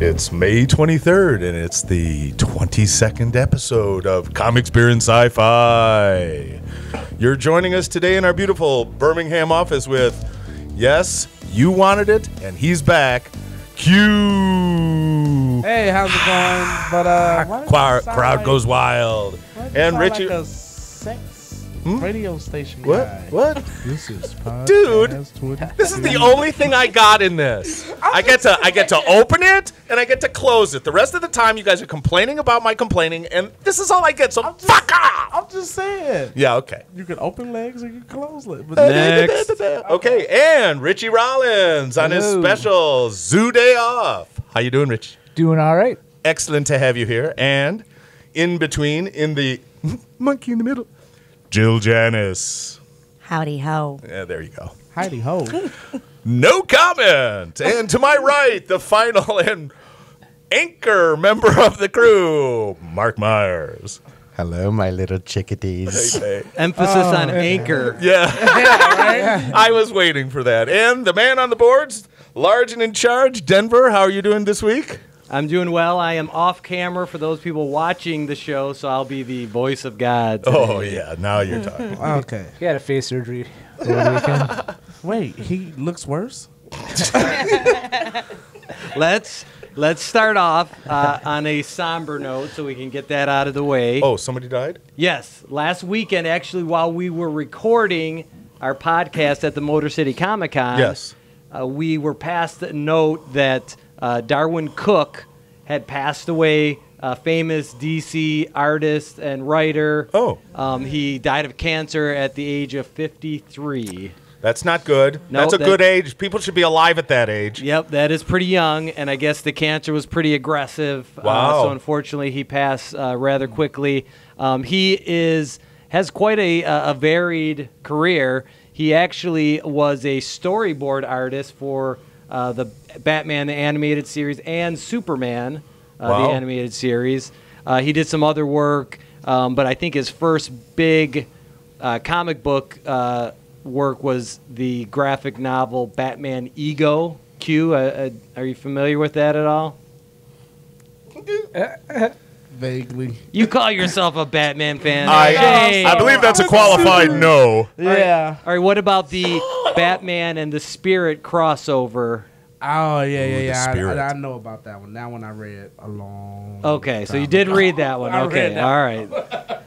It's May 23rd, and it's the 22nd episode of Comics, Beer, and Sci-Fi. You're joining us today in our beautiful Birmingham office with, yes, you wanted it, and he's back, Q. Hey, how's it going? But crowd goes wild. And Richie, like a sex radio station guy. What? This is podcast dude. 22. This is the only thing I got in this. I get to open it and I get to close it. The rest of the time, you guys are complaining about my complaining, and this is all I get. So fuck off. I'm just saying. Yeah. Okay. You can open legs or you can close legs. But Next. Okay, and Richie Rollins on his special Zoo Day Off. How you doing, Rich? Doing all right. Excellent to have you here. And in between, in the monkey in the middle, Jill Janis. Howdy ho. Yeah, there you go. Heidi ho. No comment. And to my right, the final and anchor member of the crew, Marc Myers. Hello, my little chickadees. Hey. Emphasis on anchor. Yeah. I was waiting for that. And the man on the boards, large and in charge, Denver. How are you doing this week? I'm doing well. I am off camera for those people watching the show, so I'll be the voice of God today. Oh, yeah. Now you're talking. Okay. He had a face surgery over the weekend. Wait, he looks worse? Let's start off on a somber note so we can get that out of the way. Oh, somebody died? Yes. Last weekend, actually, while we were recording our podcast at the Motor City Comic Con, Yes. We were passed a note that Darwyn Cooke had passed away, a famous DC artist and writer. Oh. He died of cancer at the age of 53. That's not good. No, That's a good age. People should be alive at that age. Yep, that is pretty young, and I guess the cancer was pretty aggressive. Wow. So unfortunately, he passed rather quickly. He has quite a varied career. He actually was a storyboard artist for the Batman the Animated Series and Superman the Animated Series. He did some other work, but I think his first big comic book work was the graphic novel Batman Ego. Q, are you familiar with that at all? Vaguely. You call yourself a Batman fan. I believe that's a qualified no. Yeah. All right, what about the Batman and the Spirit crossover? Oh, yeah. The Spirit. I know about that one. That one I read a long Okay, so time you did ago. read that one. I Okay, read that all right.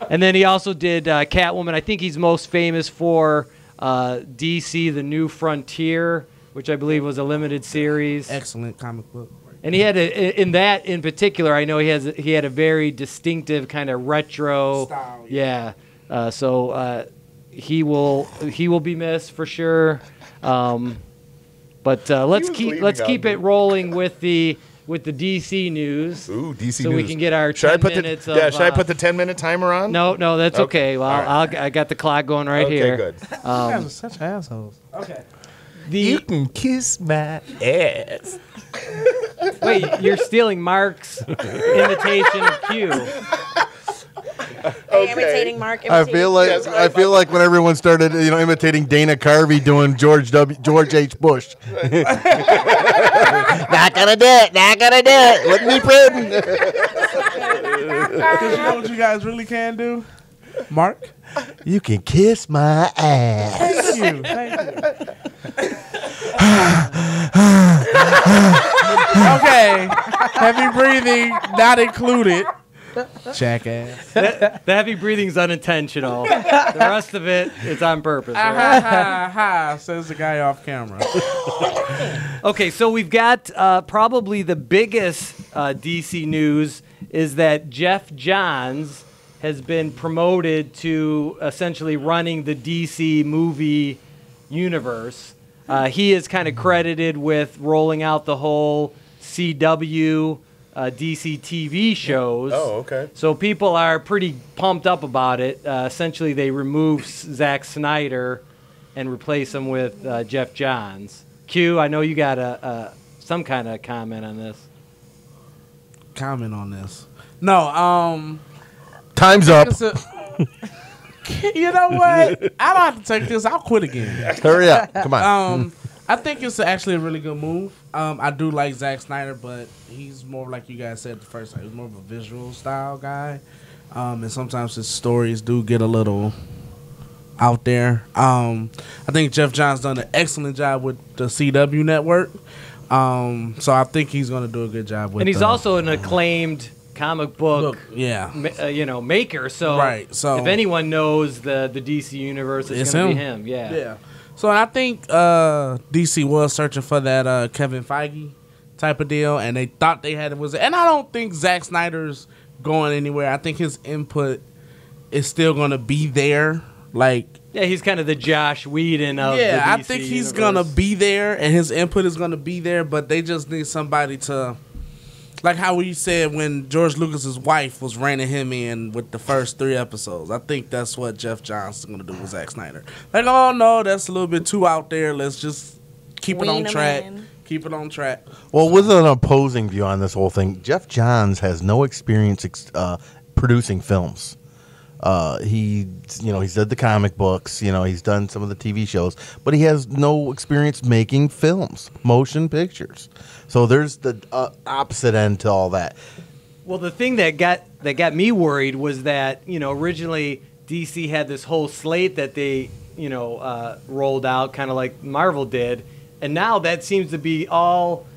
And then he also did Catwoman. I think he's most famous for DC The New Frontier, which I believe was a limited series. Excellent comic book. And he had in particular, I know he had a very distinctive kind of retro Style, yeah. So he will be missed for sure. But let's keep it rolling with the DC news. Ooh, DC so news. we can get our should 10 minutes of... should I put the 10-minute timer on? No, that's okay. Well, right. I got the clock going right here. Okay, good. You guys are such assholes. Okay. You can kiss my ass. Wait, you're stealing Marc's imitation of Q. Are you imitating Marc? I feel like when everyone started, imitating Dana Carvey doing George H. Bush. Not gonna do it. Not gonna do it. Wouldn't be prudent. Because you know what you guys really can do? Marc? You can kiss my ass. Thank you. Okay. Heavy breathing not included. Jackass. The heavy breathing's unintentional. The rest of it, it's on purpose. Right? Says the guy off camera. Okay, so we've got probably the biggest DC news is that Jeff Johns has been promoted to essentially running the DC movie universe. He is kind of credited with rolling out the whole CW DC TV shows. Oh, okay. So people are pretty pumped up about it. Essentially, they removed Zack Snyder and replace him with Jeff Johns. Q, I know you got some kind of comment on this. Comment on this. No, Time's up. You know what? I don't have to take this. I'll quit again. Hurry up. Come on. I think it's actually a really good move. I do like Zack Snyder, but he's more like you guys said the first time. He's more of a visual style guy, and sometimes his stories do get a little out there. I think Jeff Johns done an excellent job with the CW network. So I think he's going to do a good job with. And he's also an acclaimed comic book, maker. So, if anyone knows the DC universe, it's going to be him. Yeah. So I think DC was searching for that Kevin Feige type of deal, and they thought they had it. And I don't think Zack Snyder's going anywhere. I think his input is still going to be there. He's kind of the Josh Whedon of the DC I think he's going to be there, and his input is going to be there, but they just need somebody to, like how we said when George Lucas's wife was reining him in with the first 3 episodes. I think that's what Jeff Johns is going to do with Zack Snyder. Like, oh, no, that's a little bit too out there. Let's just keep it on track. Keep it on track. Well, with an opposing view on this whole thing, Jeff Johns has no experience producing films. He's did the comic books, he's done some of the TV shows, but he has no experience making films, motion pictures. So there's the opposite end to all that. Well, the thing that got me worried was that, originally DC had this whole slate that they, rolled out kind of like Marvel did, and now that seems to be all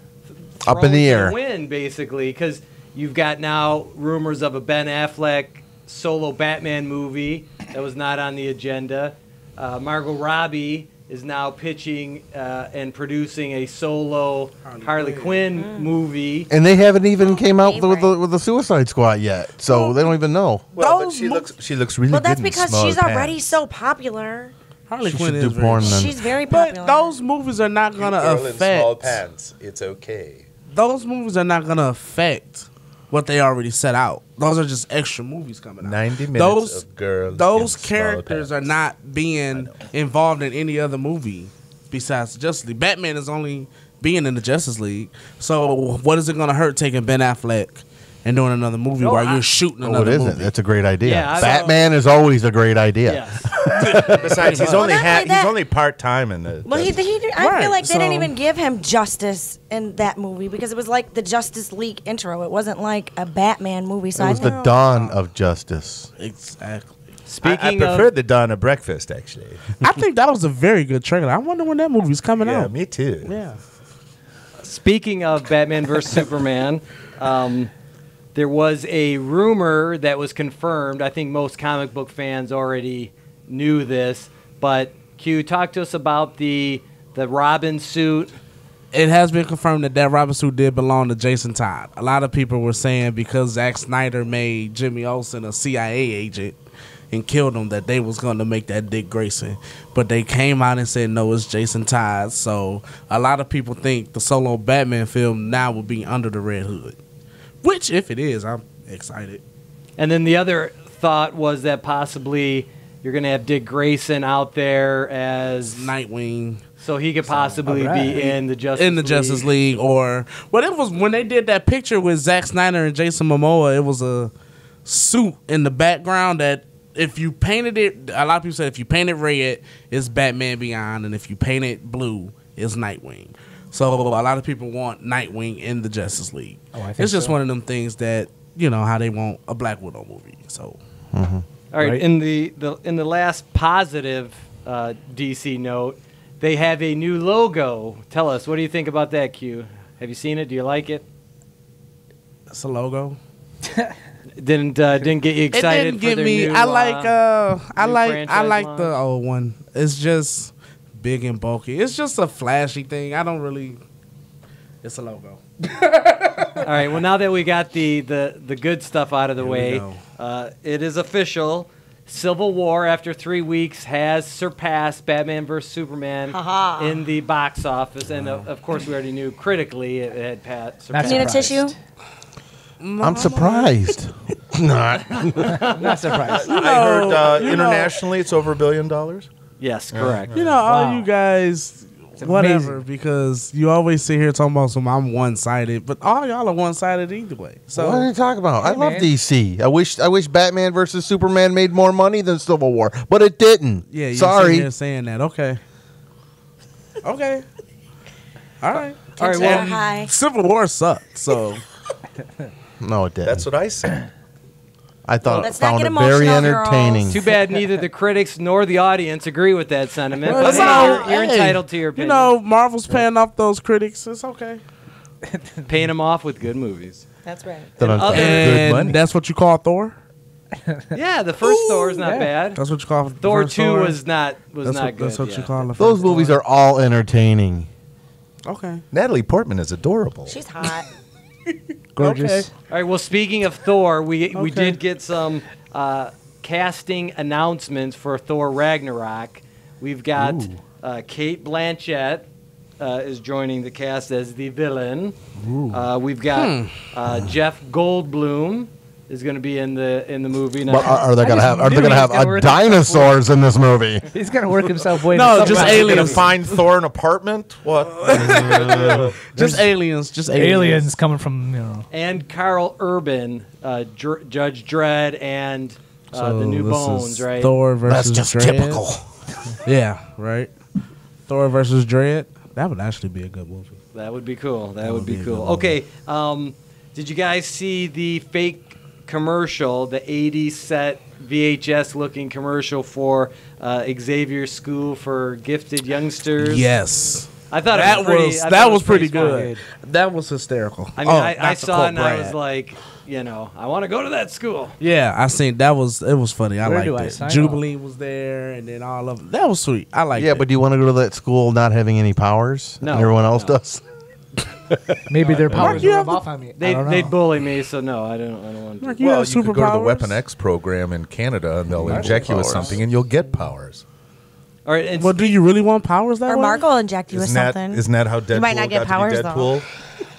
up in the air. Wind, basically, because you've got now rumors of a Ben Affleck solo Batman movie that was not on the agenda. Margot Robbie is now pitching and producing a solo Harley Quinn movie, and they haven't even came out with the Suicide Squad yet, so they don't even know. Well, but she looks really good. Well, that's in because small she's pants. already so popular. Harley She Quinn should is do porn then. She's very popular. But those movies are not going to Girl in small affect. pants. It's okay. Those movies are not going to affect what they already set out. Those are just extra movies coming out. 90 minutes of girls. Those in small characters are pants. not being involved in any other movie besides Justice League. Batman is only being in the Justice League. So what is it going to hurt taking Ben Affleck and doing another movie while you're shooting another it movie? isn't. That's a great idea. Yeah, Batman is always a great idea. Yes. Besides, he's only not only that- he's only part time in the. Well, I Right, feel like they didn't so- even give him justice in that movie because it was like the Justice League intro. It wasn't like a Batman movie. So It was I the know. dawn of justice. Exactly. I Speaking preferred of, the Dawn of Breakfast actually. I think that was a very good trailer. I wonder when that movie's coming Yeah, out. me too. Yeah. speaking of Batman vs Superman, there was a rumor that was confirmed. I think most comic book fans already knew this, but Q, talk to us about the Robin suit. It has been confirmed that Robin suit did belong to Jason Todd. A lot of people were saying because Zack Snyder made Jimmy Olsen a CIA agent and killed him that they was going to make that Dick Grayson. But they came out and said, no, it's Jason Todd. So a lot of people think the solo Batman film now will be under the Red Hood. Which, if it is, I'm excited. And then the other thought was that possibly you're going to have Dick Grayson out there as Nightwing. so he could possibly be in the Justice League. Or well, it was when they did that picture with Zack Snyder and Jason Momoa. It was a suit in the background that if you painted it, a lot of people said if you paint it red, it's Batman Beyond, and if you paint it blue, it's Nightwing. So a lot of people want Nightwing in the Justice League. It's just one of them things that how they want a Black Widow movie. So. All right. In the last positive DC note, they have a new logo. Tell us, what do you think about that, Q? Have you seen it? Do you like it? It's a logo. Didn't get you excited? It didn't get for their me. New, I like franchise the line? old one. It's just big and bulky. It's just a flashy thing. I don't really. It's a logo. All right. Well, now that we got the good stuff out of the Here we way, go. it is official. Civil War, after 3 weeks, has surpassed Batman vs Superman in the box office, and of course, we already knew critically it had surpassed. Need a tissue? I'm surprised. Not. Not surprised. I heard internationally it's over $1 billion. Yes, correct. All you guys, whatever, amazing. because you always sit here talking about I'm one-sided, but all y'all are one-sided either way. So What are you talking about? I love man. DC. I wish Batman versus Superman made more money than Civil War, but it didn't. yeah, you're Sorry. sitting there saying that. Okay. All right. All right, Consider well, high. Civil War sucked, so No, it didn't. That's what I said. I thought Let's not found get it very emotional, girls. entertaining. too bad neither the critics nor the audience agree with that sentiment. Well, But it's hey, all- you're hey, entitled to your opinion. you know, Marvel's paying off those critics. It's okay. Paying them off with good movies. That's right. Done and on other- good And money. that's what you call Thor. Yeah, the first Thor is not yeah. bad. That's what you call Thor first 2 Thor? was not That's not what, good. That's what yeah. you call the Those first movies Thor. are all entertaining. Okay. Natalie Portman is adorable. She's hot. Gorgeous. All right. Well, speaking of Thor, we Okay. did get some casting announcements for Thor Ragnarok. We've got Kate Blanchett is joining the cast as the villain. We've got Jeff Goldblum is going to be in the movie. Now, But are they I gonna just have? Are they knew gonna he have was gonna work dinosaurs in this movie? He's gonna work himself way. No, to just somewhere. Are you gonna aliens. find Thor an apartment? What? Just aliens. Just aliens. aliens coming from and Carl Urban, Judge Dredd, and the new this Bones, is right? Thor That's versus just Dredd. typical. Yeah, right. Thor versus Dredd. That would actually be a good movie. That would be cool. That would would be be a cool. good Okay, did you guys see the fake commercial, the 80s set VHS looking commercial for Xavier's School for Gifted Youngsters? Yes. I thought That it was pretty, was I that thought it was pretty funny. good. That was hysterical. I mean, I not to saw quote it and I Brad. was like, I want to go to that school. Yeah, I seen that was it was funny. I Where do I liked it. sign Jubilee was there, and then all of that was sweet. I liked Yeah, it. but do you want to go to that school not having any powers? No, And everyone else no. does. maybe their powers you will have rub off on me. I They'd, don't know. they'd bully me, so no, I don't want to. Mark, you Well, have you could go to the superpowers? Weapon X program in Canada, and they'll inject you with something, and you'll get powers. All right, and Well, do you really want powers that Or way? Mark will inject you with Isn't something. that how Deadpool might not get got powers, to be though. Deadpool?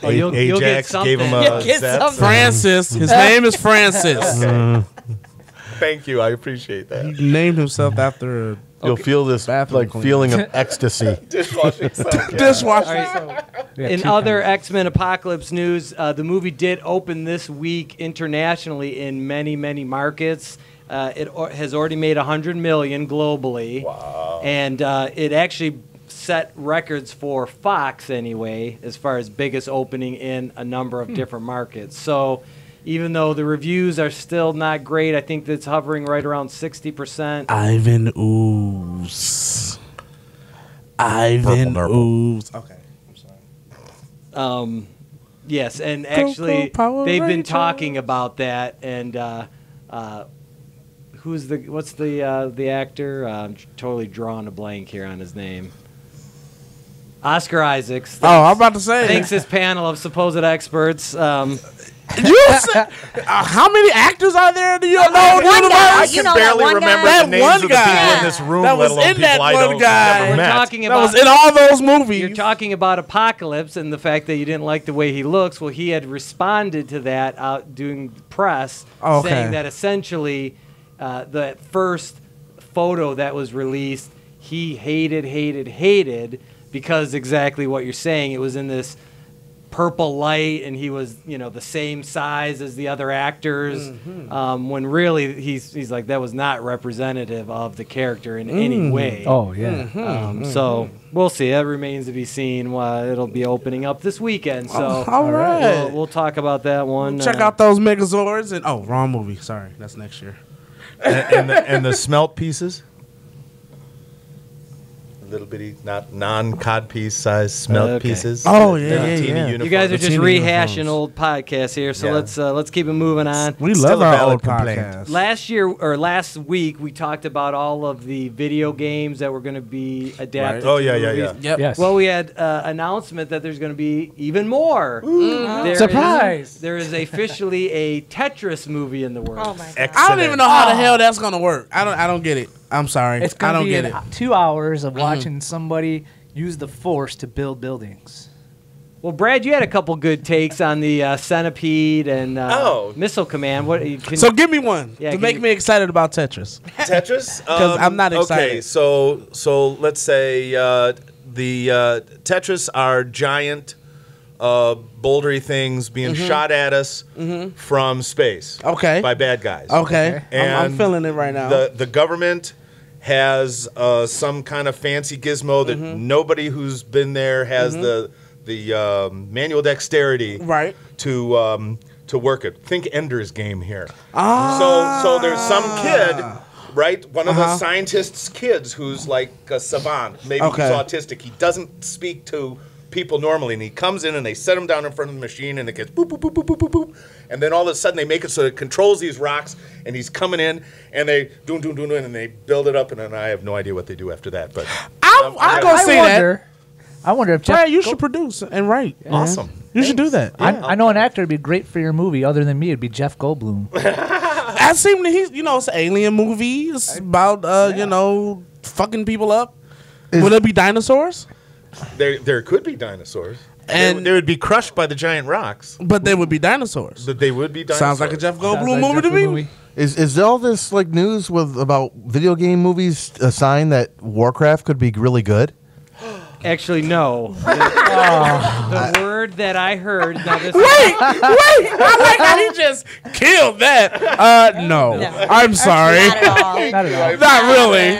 Oh, you'll get Ajax gave him something. a You'll get Zeth. something. Francis. His name is Francis. Thank you, I appreciate that. He named himself after a You'll feel this Bathroom like cleaner. feeling of ecstasy. Dishwashing dishwasher. We have In two other cameras. X-Men Apocalypse news, the movie did open this week internationally in many, many markets. Has already made $100 million globally. Wow. And it actually set records for Fox anyway, as far as biggest opening in a number of different markets. So even though the reviews are still not great, I think that's hovering right around 60%. Ivan Ooze. Ivan Purple Ooze. Okay. I'm sorry. Yes, and actually Power they've been Rangers. talking about that. And what's the actor? I'm totally drawing a blank here on his name. Oscar Isaacs. Oh, I'm about to say. Thanks this panel of supposed experts. You said, how many actors are there in the one universe? guy. I You can know that barely one remember guy? the names That of the one people guy in this room, that let was alone in people that I one don't guy. never We're met. talking That about was in all those movies. You're talking about Apocalypse and the fact that you didn't like the way he looks. Well, he had responded to that out doing press, Oh, okay. saying that essentially the first photo that was released, he hated because exactly what you're saying. It was in this purple light, and he was, the same size as the other actors. When really he's like, that was not representative of the character in any way. Oh yeah. So we'll see. That remains to be seen. It'll be opening up this weekend. So all right. we'll talk about that one. Check out those Megazords and wrong movie. Sorry, that's next year. and the smelt pieces. Little bitty, not non-codpiece size smelt Okay. pieces. Oh, yeah, Little yeah, teeny yeah. uniforms. You guys are just Teeny rehashing uniforms. old podcasts here, so Yeah. let's keep it moving on. We Still love a our valid old complaint. podcast. Last week, we talked about all of the video games that were going to be adapted. Oh, to yeah, the yeah, movies. yeah. Yep. Yes. Well, we had announcement that there's going to be even more. There is- Surprise! there is officially a Tetris movie in the works. Oh my god. Excellent. I don't even know how the hell that's gonna work. I don't get it. I'm sorry. It's I gonna don't be get it. 2 hours of watching somebody use the force to build buildings. Well, Brad, you had a couple good takes on the Centipede and Missile Command. What? So give me one Yeah, to give make me- me excited about Tetris. Tetris? 'Cause I'm not Okay, excited. so let's say the Tetris are giant bouldery things being shot at us from space. Okay. By bad guys. Okay, I'm And feeling it right now. The government has some kind of fancy gizmo that nobody who's been there has the manual dexterity Right. to work it. Think Ender's Game here. So there's some kid, right? One of the scientist's kids who's like a savant. Maybe he's autistic. He doesn't speak to people normally, and he comes in and they set him down in front of the machine, and the kid's boop, boop, boop, boop, boop, boop, boop. And then all of a sudden they make it so it controls these rocks, and he's coming in, and they doom, doom, doom, and they build it up, and then I have no idea what they do after that. But I'll go see that. I wonder if Brad, you should produce and write. Awesome. You should do that. I know an actor would be great for your movie. Other than me, it'd be Jeff Goldblum. I seem that he's, it's an alien movie. It's about, fucking people up. Would it be dinosaurs? There could be dinosaurs. And they would be crushed by the giant rocks. But they would be dinosaurs. But they would be dinosaurs. Sounds like a Jeff Goldblum movie to me. Is all this like news about video game movies a sign that Warcraft could be really good? Actually, no. The word that I heard. Now this Wait! I like how he just killed that. No. I'm sorry. Not at all. Not at all. Not really.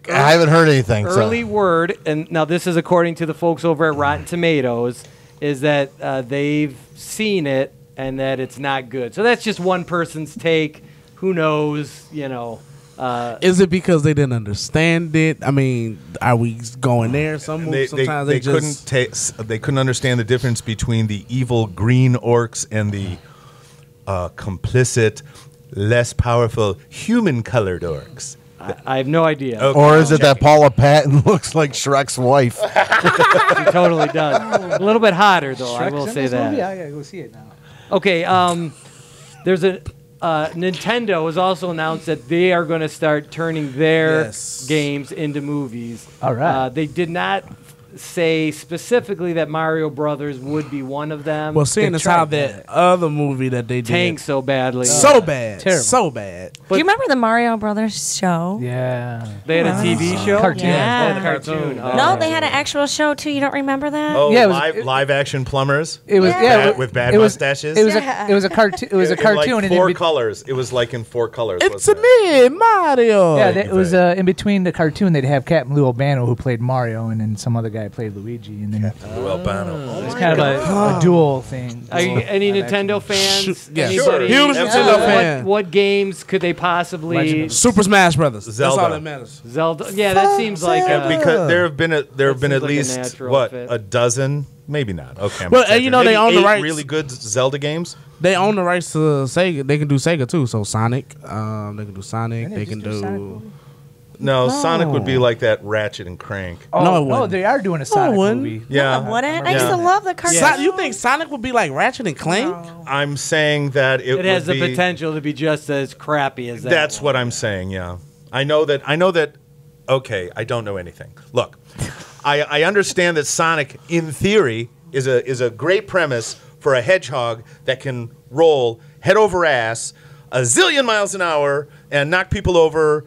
I haven't heard anything. early word, and now this is according to the folks over at Rotten Tomatoes, is that they've seen it and that it's not good. So that's just one person's take. Who knows? Is it because they didn't understand it? I mean, are we going there? Sometimes they couldn't understand the difference between the evil green orcs and the complicit, less powerful human-colored orcs. I have no idea. Okay. Or is it that Paula Patton looks like Shrek's wife? She totally does. A little bit hotter, though. I will say that. I gotta go see it now. Okay. There's a Nintendo has also announced that they are going to start turning their games into movies. All right. They did not say specifically that Mario Brothers would be one of them. Well, seeing as how that other movie that they did tanked so badly. so bad. Terrible. So bad. Do you remember the Mario Brothers show? Yeah. They had a TV show? Cartoon. Yeah. Oh, the cartoon. Oh. No, they had an actual show too. You don't remember that? Oh, Yeah, it was- live action plumbers It was with bad it was- mustaches. It was a cartoon. It was a cartoon. In like and four in be- colors. It was like in four colors. It's wasn't a me, Mario. Yeah, it was in between the cartoon. They'd have Captain Lou Albano who played Mario, and then some other guy played Luigi, and then Lou Albano. it's kind of a dual thing. Are you any Nintendo fans? Yeah, Anybody? huge Nintendo fan. What games could they possibly? Legend of Super Smash Brothers. Zelda. That's all that matters. Zelda. Yeah, that seems like Because there have been at seems like a least natural fit. a dozen, maybe not. Okay, I'm Well, exaggerating. they Maybe own the 8 rights. really good Zelda games. They own the rights to Sega. They can do Sega too. So Sonic, they can do Sonic. They can do. No, Sonic would be like that Ratchet and Crank. No, it wouldn't. they are doing a Sonic wouldn't. movie. Yeah, I wouldn't. I used to love the cartoon. You think Sonic would be like Ratchet and Clank? I'm saying that it has would the be, potential to be just as crappy as that. That's one. what I'm saying. Yeah, I know that. Okay, I don't know anything. Look, I understand that Sonic, in theory, is a great premise for a hedgehog that can roll head over ass a zillion miles an hour and knock people over,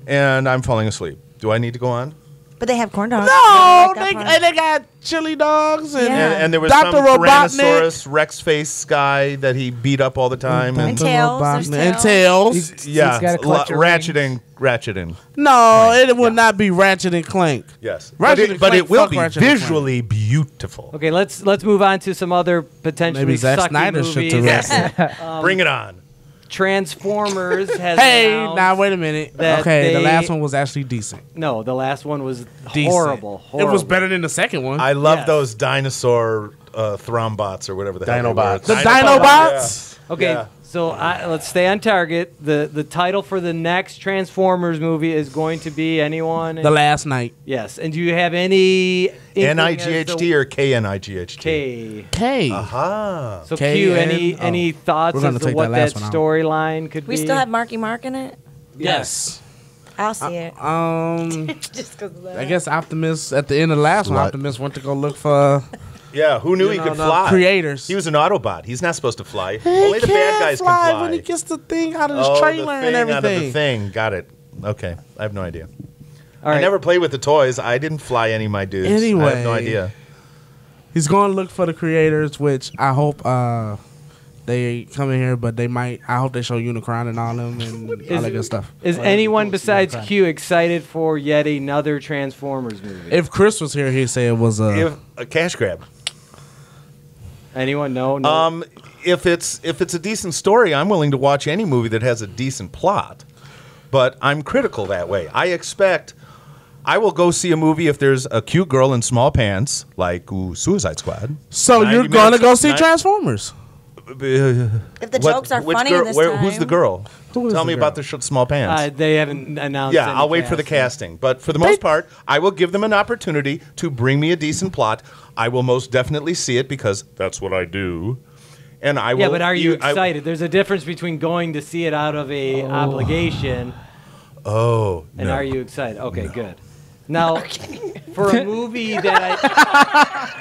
and I'm falling asleep. Do I need to go on? But they have corn dogs. No, I don't like that part. they got chili dogs and Yeah. And there was Dr. some Robotnik. Tyrannosaurus Rex face guy that he beat up all the time. And Tails. There's And Tails. Tails. Yeah, He's gotta collect your ratcheting. No, it would not be Ratchet and Clank. Yes, Ratchet and but Clank, it will fuck be Ratchet and Clank. visually beautiful. Okay, let's move on to some other potentially Maybe Zack sucky Snyder should movies. direct. Bring it on. Transformers has Hey, announced now wait a minute. that Okay, the they- last one was actually decent. No, the last one was Decent. horrible. It was better than the second one. I love Yes. those dinosaur thrombots or whatever the hell they were. Dinobots. the Dinobots. Okay, Yeah. so let's stay on target. The title for the next Transformers movie is going to be anyone? The last night. Yes, and do you have any N-I-G-H-T or K-N-I-G-H-T? K? K. Aha. So K Q, N- any thoughts We're gonna as to take what that that last one out. storyline could We be? still have Marky Mark in it. Yes. I'll see it. Just because of that. I guess Optimus at the end of the last one, Slut. Optimus went to go look for Yeah, who knew he know, could the fly? creators. He was an Autobot. He's not supposed to fly. Only the bad guys can fly. when he gets the thing out of his Oh, trailer the and thing out of the everything. thing. Got it. Okay, I have no idea. All right. I never played with the toys. I didn't fly any of my dudes. I Anyway. have no idea. He's going to look for the creators, which I hope they come in here, but they might. I hope they show Unicron and all them and all that good stuff. Is anyone besides Q excited for yet another Transformers movie? If Chris was here, he'd say it was a. A cash grab. Anyone? No. If it's a decent story, I'm willing to watch any movie that has a decent plot. But I'm critical that way. I will go see a movie if there's a cute girl in small pants, like Suicide Squad. So you're going to go see Transformers? If the jokes are funny this time. Who's the girl? Who is Tell the me girl? about the small pants. They haven't announced. Yeah, any I'll wait for the casting. But for the most part, I will give them an opportunity to bring me a decent plot. I will most definitely see it because that's what I do. And I will. Yeah, but are you excited? There's a difference between going to see it out of a obligation. Oh, And no. are you excited? Okay, good. Now, for a movie that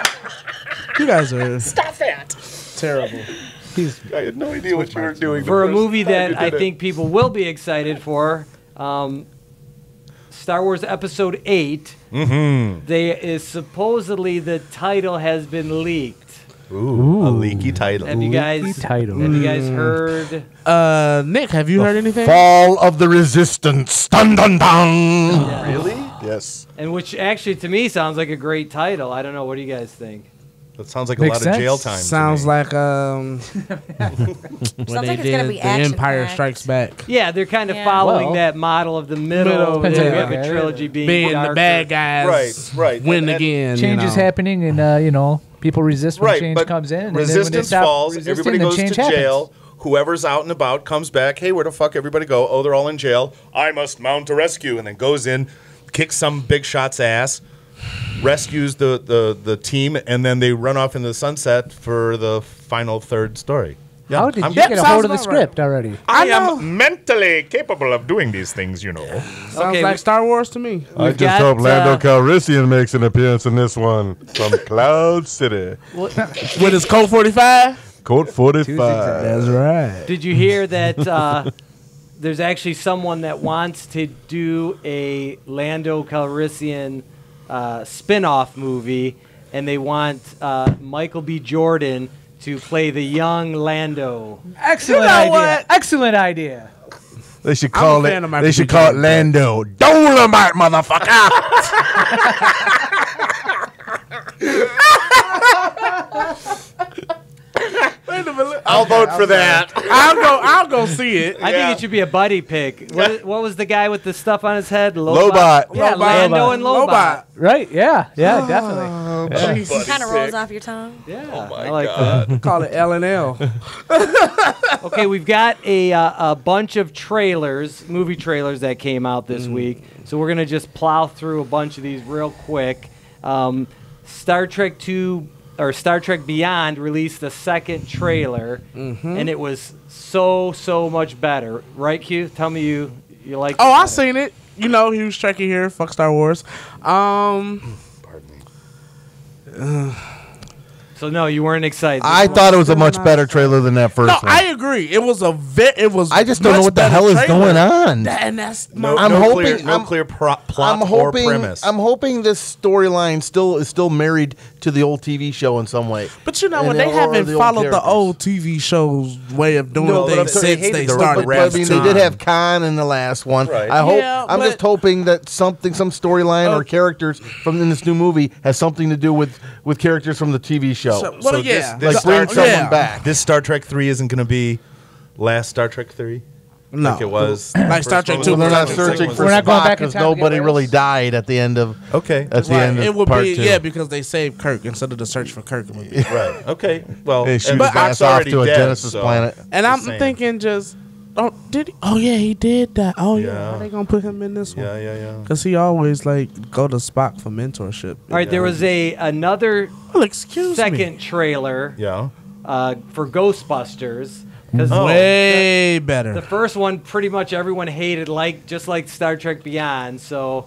You guys are Stop that. terrible. I had no idea what you were doing. for a movie that I think people will be excited for, Star Wars Episode 8, supposedly the title has been leaked. Ooh, a leaky title. Have you guys heard? Nick, have you heard anything? Fall of the Resistance. Dun dun dun. Really? Yes. And which actually to me sounds like a great title. I don't know. What do you guys think? That sounds like a Makes lot sense. of jail time. to Sounds me. like when Sounds they like it's did gonna be The action Empire packed. Strikes Back. Yeah, they're kind of Yeah. following Well, that model of the middle. Depends We how you have look a at it. trilogy Being the darker. bad guys, Right. win And- again. Changes happening, and people resist when Right, change but comes in. And then when they resistance stop falls. resisting, Everybody then goes to change jail. happens. Whoever's out and about comes back. Hey, where the fuck everybody go? Oh, they're all in jail. I must mount a rescue, and then goes in, kicks some big shot's ass, rescues the team, and then they run off into the sunset for the final third story. Yeah, How did I'm- you get a sounds hold of the about right. script already? I know. am mentally capable of doing these things, you know. Sounds Okay, like Star Wars to me. I We've just got, hope Lando uh, Calrissian makes an appearance in this one from Cloud City. With his Colt 45? Code 45. That's right. Did you hear that there's actually someone that wants to do a Lando Calrissian spin-off movie, and they want Michael B. Jordan to play the young Lando. Excellent You know idea. what? Excellent idea. They should I'm call a it. fan of Michael They B. should call it Jordan, Lando Dolomite, motherfucker. I'll vote for that. I'll go see it. I think it should be a buddy pick. What was the guy with the stuff on his head? Lobot. Yeah, Lando and Lobot. Right? Yeah. Yeah. Definitely. Jeez. Kind of rolls off your tongue. Yeah, my I like God. Call it L&L. that. Okay, we've got a bunch of trailers, movie trailers that came out this week. So we're gonna just plow through a bunch of these real quick. Star Trek 2 or Star Trek Beyond released the second trailer, and it was so much better. Right, Q? Tell me you like. Oh, I seen it. You know, huge Trekkie here. Fuck Star Wars. Pardon me. So no, you weren't excited. I thought it was a much better trailer than that first No, one. I agree. It was I just don't know what the hell is going on. And that's No, I'm no hoping- clear, no I'm- clear plot I'm or hoping. premise. I'm hoping this storyline is still married to the old TV show in some way. But you know And what? They or haven't the old followed the characters. old TV show's way of doing No, but I'm things saying they since hated they the started. But, I mean, they did have Khan in the last one. Right. I hope. Yeah, I'm but- just hoping that some storyline or characters from in this new movie has something to do with characters from the TV show. So, well, So yeah. this like bring Star- someone back. This Star Trek 3 isn't going to be last Star Trek 3? No. Like it was. Like Star Trek 2. Well, they're not Star Trek searching was- for We're not going Spock back in because time to get nobody really lost. died at the end of Okay. at the Right. end It of would part be 2. yeah because they saved Kirk instead of the search for Kirk. It would be. Right. Okay. Well, They shoot and his Spock's ass off already to a dead, Genesis so- planet. And Just I'm saying. thinking just did he? Oh yeah, he did that. Oh yeah, Yeah. why they gonna put him in this one? Yeah. Because he always like go to Spock for mentorship. All right, there was another Well, excuse second me. trailer Yeah. for Ghostbusters. Because Way the better. first one, pretty much everyone hated, just like Star Trek Beyond. So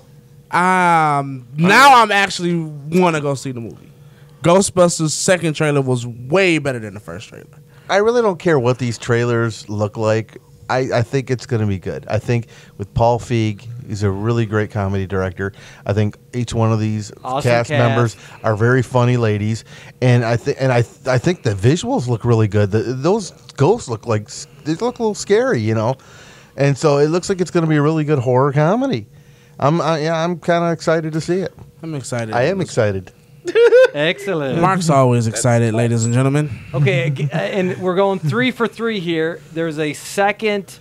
Now I'm actually want to go see the movie. Ghostbusters second trailer was way better than the first trailer. I really don't care what these trailers look like. I think it's going to be good. I think with Paul Feig, he's a really great comedy director. I think each one of these Awesome cast members are very funny ladies, and I think the visuals look really good. Those ghosts look a little scary, you know, and so it looks like it's going to be a really good horror comedy. I'm kind of excited to see it. I'm excited. I am excited. Excellent. Mark's always excited, ladies and gentlemen. Okay, and we're going 3 for 3 here. There's a second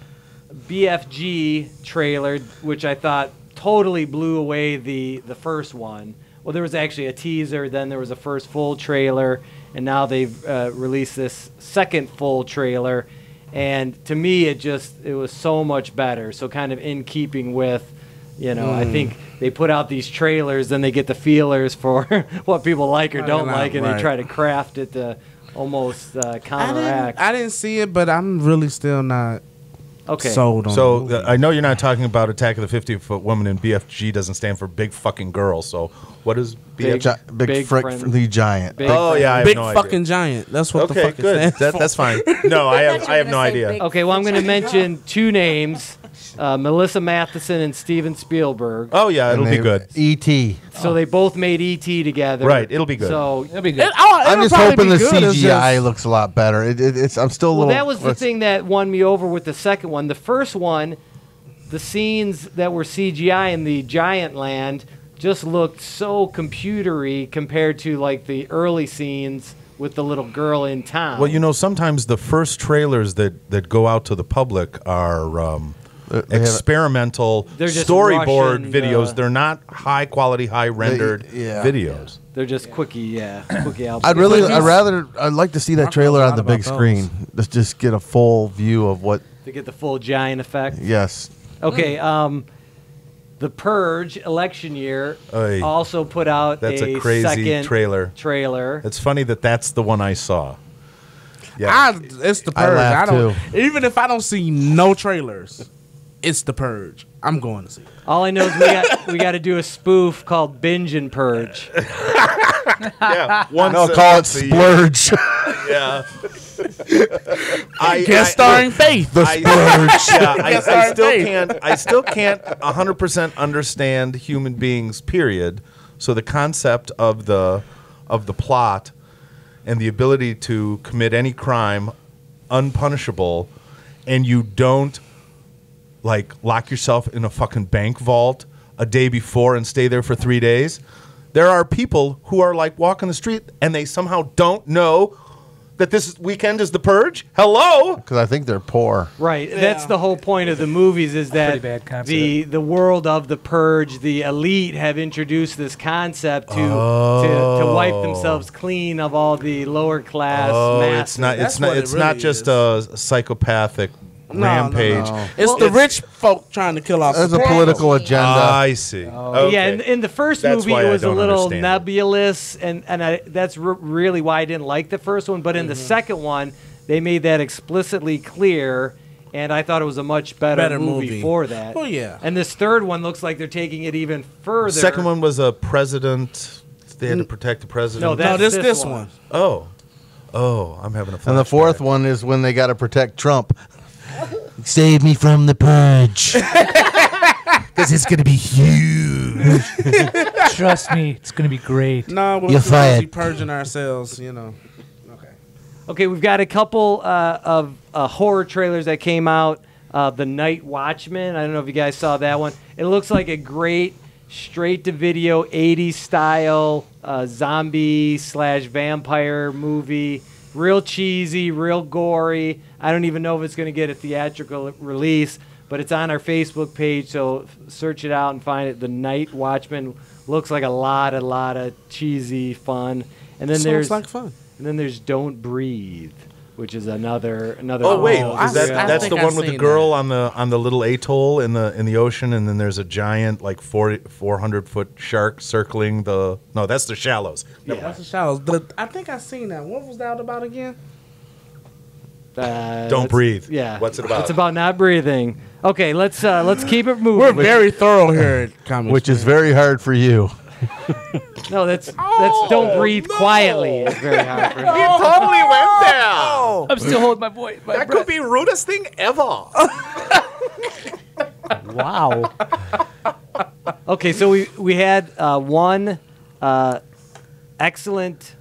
BFG trailer, which I thought totally blew away the first one. Well, there was actually a teaser, then there was a first full trailer, and now they've released this second full trailer. And to me, it was so much better. So kind of in keeping with, I think they put out these trailers, then they get the feelers for what people like or don't like, and they try to craft it to almost counteract. I didn't see it, but I'm really still not sold on it. So I know you're not talking about Attack of the 50-Foot Woman, and BFG doesn't stand for Big Fucking Girl. So what is BFG? Big friendly giant. Big I have Big no fucking idea. giant. That's what the Okay, fuck it good. stands That's fine. No, I have no idea. Okay, well, I'm going to mention 2 names, Melissa Matheson and Steven Spielberg. Oh yeah, it'll be good. E.T. So they both made E.T. together. Right, it'll be good. So It'll be good. I'm just hoping the CGI looks a lot better. I'm still a little. that was the thing that won me over with the second one. The first one, the scenes that were CGI in the giant land just looked so computery compared to like the early scenes with the little girl in town. Well, sometimes the first trailers that go out to the public are experimental They're just storyboard Russian, videos. They're not high quality, high rendered videos. They're just quickie albums. I'd like to see that Mark trailer knows a on the lot big about screen. Let's just get a full view of what. To get the full giant effect. Yes. Okay, The Purge election year Oy. also put out That's a a crazy second trailer. It's funny that's the one I saw. Yeah. It's the I Purge. laughed, Even if I don't see no trailers, it's the Purge. I'm going to see it. All I know is we got to do a spoof called Binge and Purge. Yeah. Call it Splurge. Yeah. Guest starring Faith. The Splurge. I still can't 100% understand human beings, period. So the concept of the plot and the ability to commit any crime unpunishable, and you don't lock yourself in a fucking bank vault a day before and stay there for 3 days. There are people who are walking the street and they somehow don't know that this weekend is the Purge. Hello? Because I think they're poor. Right. Yeah. That's the whole point of the movies is that the world of the Purge, the elite have introduced this concept to wipe themselves clean of all the lower class masses. It's not just a psychopathic rampage. No. It's the rich folk trying to kill off. There's a political agenda. I see. Okay. Yeah, in the first movie, it was a little nebulous, and that's really why I didn't like the first one. But in the second one, they made that explicitly clear, and I thought it was a much better movie for that. Oh, yeah. And this third one looks like they're taking it even further. The second one was a president. They had to protect the president. No, that's this one. Oh, I'm having a flashback. And the fourth one is when they got to protect Trump. Save me from the Purge. Because it's going to be huge. Trust me, it's going to be great. No, we're You're fired. purging ourselves, Okay, we've got a couple of horror trailers that came out. The Night Watchman. I don't know if you guys saw that one. It looks like a great straight-to-video 80s style zombie/vampire movie. Real cheesy, real gory. I don't even know if it's going to get a theatrical release, but it's on our Facebook page, so search it out and find it. The Night Watchman looks like a lot of cheesy fun. And then fun. And then there's Don't Breathe, which is another. Oh wait, I that's think the one I've with the seen girl on the little atoll in the ocean, and then there's a giant 400-foot shark circling the. No, that's the Shallows. Yeah, that's the Shallows. I think I've seen that. What was that about again? Don't breathe. Yeah. What's it about? It's about not breathing. Okay, let's keep it moving. We're very thorough here at Comics. Which is very hard for you. No, that's Don't Breathe quietly. It's very hard for me. You totally went there. I'm still holding my voice. That could be rudest thing ever. Wow. Okay, so we had one excellent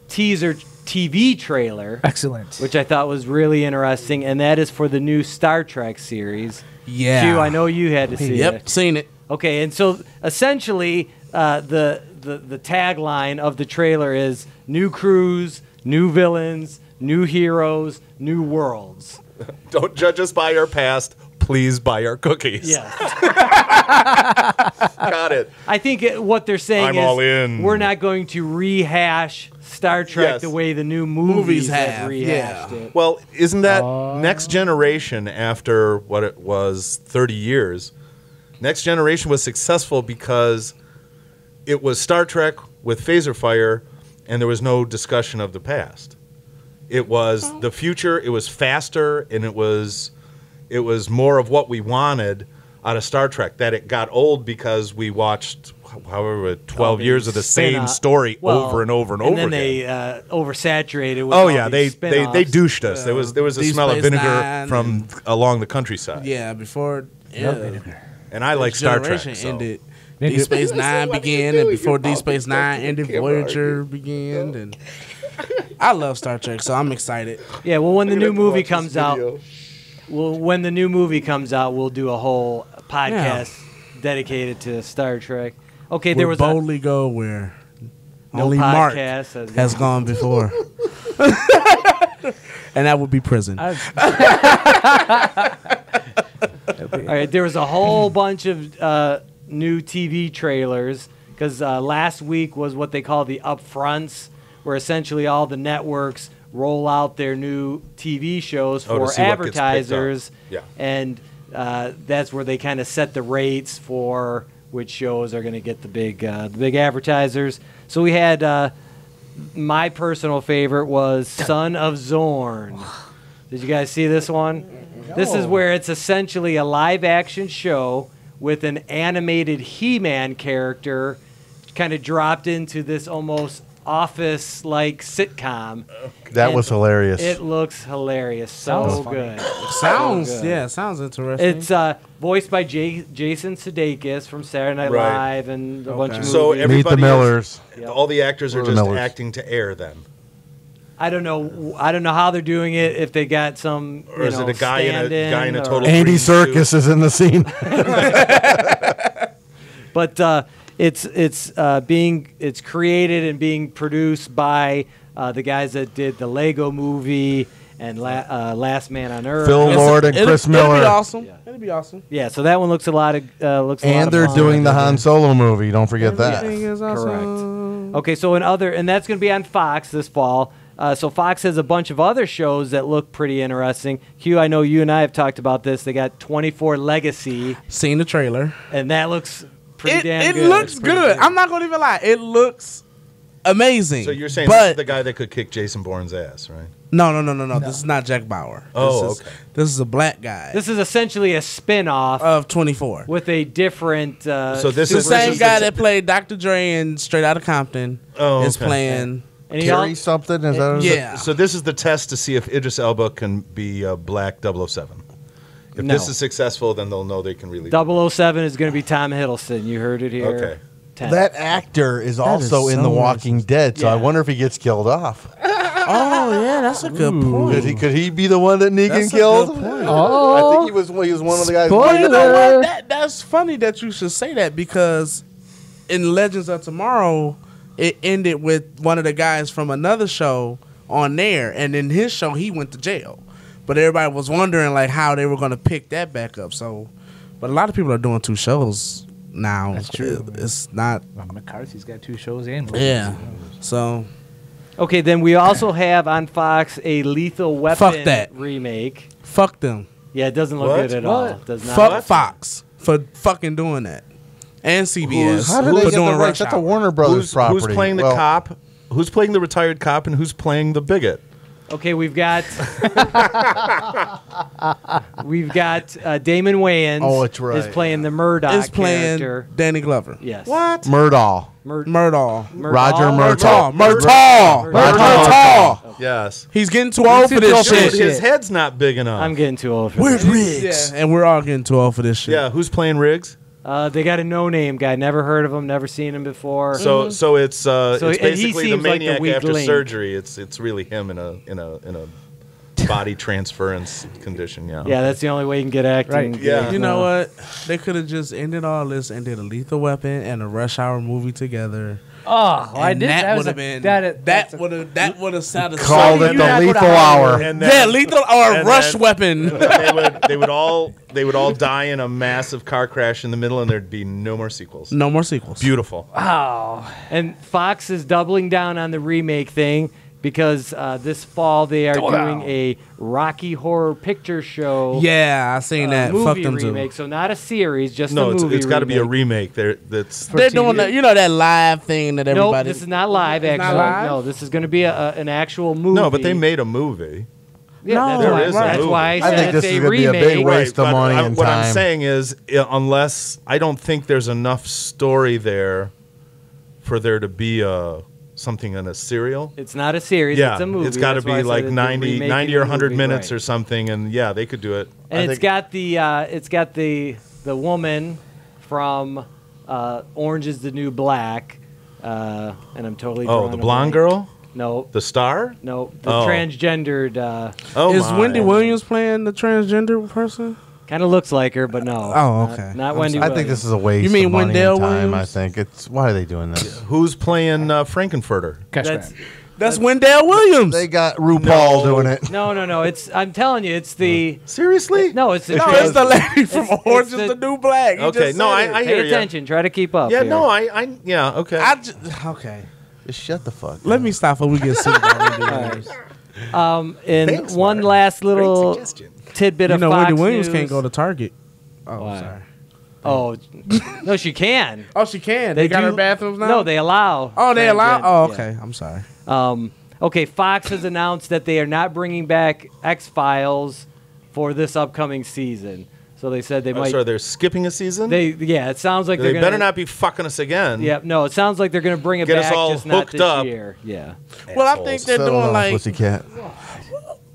teaser TV trailer. Excellent. Which I thought was really interesting, and that is for the new Star Trek series. Yeah. Q, I know you had to see it. Yep, seen it. Okay, and so essentially, the the tagline of the trailer is "New crews, new villains, new heroes, new worlds." Don't judge us by our past. Please buy our cookies. Yes. Got it. I think what they're saying I'm is all in. we're not going to rehash Star Trek Yes. the way the new movies have have, rehashed yeah. it. Well, isn't that Next Generation after what it was 30 years? Next Generation was successful because it was Star Trek with phaser fire and there was no discussion of the past. It was the future, it was faster, and it was more of what we wanted out of Star Trek. That it got old because we watched, however, 12 years of the same story over and over and over then again. they oversaturated with Oh all yeah, these they spin-offs. douched us. There was a Deep smell of Space vinegar Nine from along the countryside. Yeah, before And I like Star Trek. Generation So. ended. They Deep Space Nine What are you began, and doing? before You're Deep Space Nine talking ended, to the Voyager began, and I love Star Trek, so I'm excited. Yeah, well, when the new Look at movie watch this comes out, video. we'll do a whole podcast dedicated to Star Trek. Okay, there We'll was a boldly go where no only Marc podcast has gone before, and that would be prison. All right, there was a whole bunch of new TV trailers because last week was what they call the upfronts, where essentially all the networks roll out their new TV shows Oh, to for see what gets picked up. advertisers, Yeah. and that's where they kind of set the rates for which shows are going to get the big advertisers. So we had my personal favorite was Son of Zorn. Did you guys see this one? This is where it's essentially a live-action show with an animated He-Man character kind of dropped into this almost Office-like sitcom. That And was hilarious. It looks hilarious. Sounds So funny. good. Sounds So good. yeah, sounds interesting. It's voiced by Jason Sudeikis from Saturday Night Right. Live and a bunch of movies. So Meet the everybody Millers. all the actors are Or the just Millers. acting to air then. I don't know how they're doing it. If they got some, Or is it a guy in a stand-in or- total Andy green suit? Serkis is in the scene. But it's created and being produced by the guys that did the Lego Movie and Last Man on Earth. Phil Lord and Chris It'll Miller. be awesome. Yeah. It'll be awesome. Yeah, so that one looks a lot of And they're fun. doing the Han Solo movie. Don't forget that. Everything is awesome. Okay, so and that's going to be on Fox this fall. So Fox has a bunch of other shows that look pretty interesting. Hugh, I know you and I have talked about this. They got 24 Legacy, Seen the trailer. and that looks pretty damn It good. looks It's pretty good. I'm not gonna even lie. It looks amazing. So you're saying this is but the guy that could kick Jason Bourne's ass, right? no. This is not Jack Bauer. Oh, this is, okay. This is a black guy This is essentially a spin-off of 24. with a different. So this The is same this guy is- that played Dr. Dre in Straight Outta Compton Oh, is okay. playing. and he al- Carry something? Is that Yeah. So this is the test to see if Idris Elba can be Black 007. If No. this is successful, then they'll know they can really. 007 is going to be Tom Hiddleston. You heard it here. Okay. 10. That actor is also is in so The Walking Dead, so I Yeah. wonder if he gets killed off. Oh yeah, that's a good point. Could he be the one that Negan That's a killed? good point. I think he was one of the guys. Spoiler. You know what? That's funny that you should say that because in Legends of Tomorrow, it ended with one of the guys from another show on there, and in his show, he went to jail. But everybody was wondering like how they were going to pick that back up. So, but a lot of people are doing 2 shows now. That's true. It's not. Well, McCarthy's got 2 shows and movies. Yeah. So Okay, then we also have on Fox a Lethal Weapon that. remake. fuck them. Yeah, it doesn't look What? good at all. It does not. Fuck Fox for fucking doing that, and CBS How did for they get the doing rights? Rush That's a Hour. Warner Brothers property. Who's playing the Well, cop? Who's playing the retired cop, and who's playing the bigot? Okay, we've got Damon Wayans. Oh, that's right. Is playing the Murdoch Is playing character. Danny Glover. Yes. Murdahl. Murdaugh. Roger Murtaugh. Murtaugh. Murtaugh. Yes. He's getting too old for this Dude, shit. his head's not big enough. I'm getting too old for We're this. Riggs. Yeah, and we're all getting too old for this shit. Yeah. Who's playing Riggs? They got a no-name guy. Never heard of him. Never seen him before. So it's and he basically the seems like the maniac weak after link. surgery. It's really him in a body transference condition. Yeah. yeah, that's the only way you can get acting. Right. Yeah. You know what? They could have just ended all this and did a Lethal Weapon and a Rush Hour movie together. I And did. that would was have a- been that would have sounded Called so it you the not go lethal to hour. Howard. And Yeah, lethal or and rush then- weapon. they would all die in a massive car crash in the middle, and there'd be no more sequels. No more sequels. Beautiful. And Fox is doubling down on the remake thing because this fall they are doing a Rocky Horror Picture Show. Yeah, I seen that. Fuck Movie them remake, too. so not a series, just No, a movie. it's got to be a remake. That's They're doing that. You know that live thing that Nope, everybody. this is not live. It's not Actually, live? no, this is going to be an actual movie. no, but they made a movie. Yeah, No, that's there why, is a that's movie. why I I said think this it's is a gonna be a remake. big waste of but money and what time. I'm saying is, unless I don't think there's enough story there for there to be something in a serial. It's not a series. Yeah, it's a movie. it's got to That's why I be said like it's a 90 remake or of the 100 movie, minutes right. or something, and yeah, they could do it. And I it's think- got the woman from Orange Is the New Black, and I'm totally Oh, drawing the a blonde blank. girl, No, the star. no, the Oh. transgendered. Oh, Is my. Wendy Williams playing the transgender person? Kind of looks like her, but no. Oh, okay. Not I'm Wendy. I think this is a waste You mean of money Wendell and time. Williams? I think it's why are they doing this? Who's playing Frankenfurter? Cash That's grab. That's Wendell Williams. They got RuPaul doing it. no. It's. I'm telling you, it's the. Seriously? No, it's the. no, it's the lady from It's Orange the- is the New Black. You Okay, just no, said it. I Pay hear you. attention. Try to keep up. Yeah, here. no, yeah, okay. Okay. Just shut the fuck. Let up. me stop before we get sued by Wendy Williams. And Thanks, one Mark. last little Great suggestion. tidbit You of know, Fox Wendy Williams News. can't go to Target. Oh, Why? sorry. Oh, no, she can. Oh, she can. They got do- her bathrooms now. No, they allow. Oh, they allow. Oh, Yeah. okay. I'm sorry. Okay, Fox has announced that they are not bringing back X-Files for this upcoming season. So they said they might. Sorry, they're skipping a season. Yeah, it sounds like They they're gonna. better not be fucking us again. Yeah, no, it sounds like they're gonna bring it Get us back, all just not hooked this up. year. Yeah. Well, I think they're Settle doing down, like pussycat.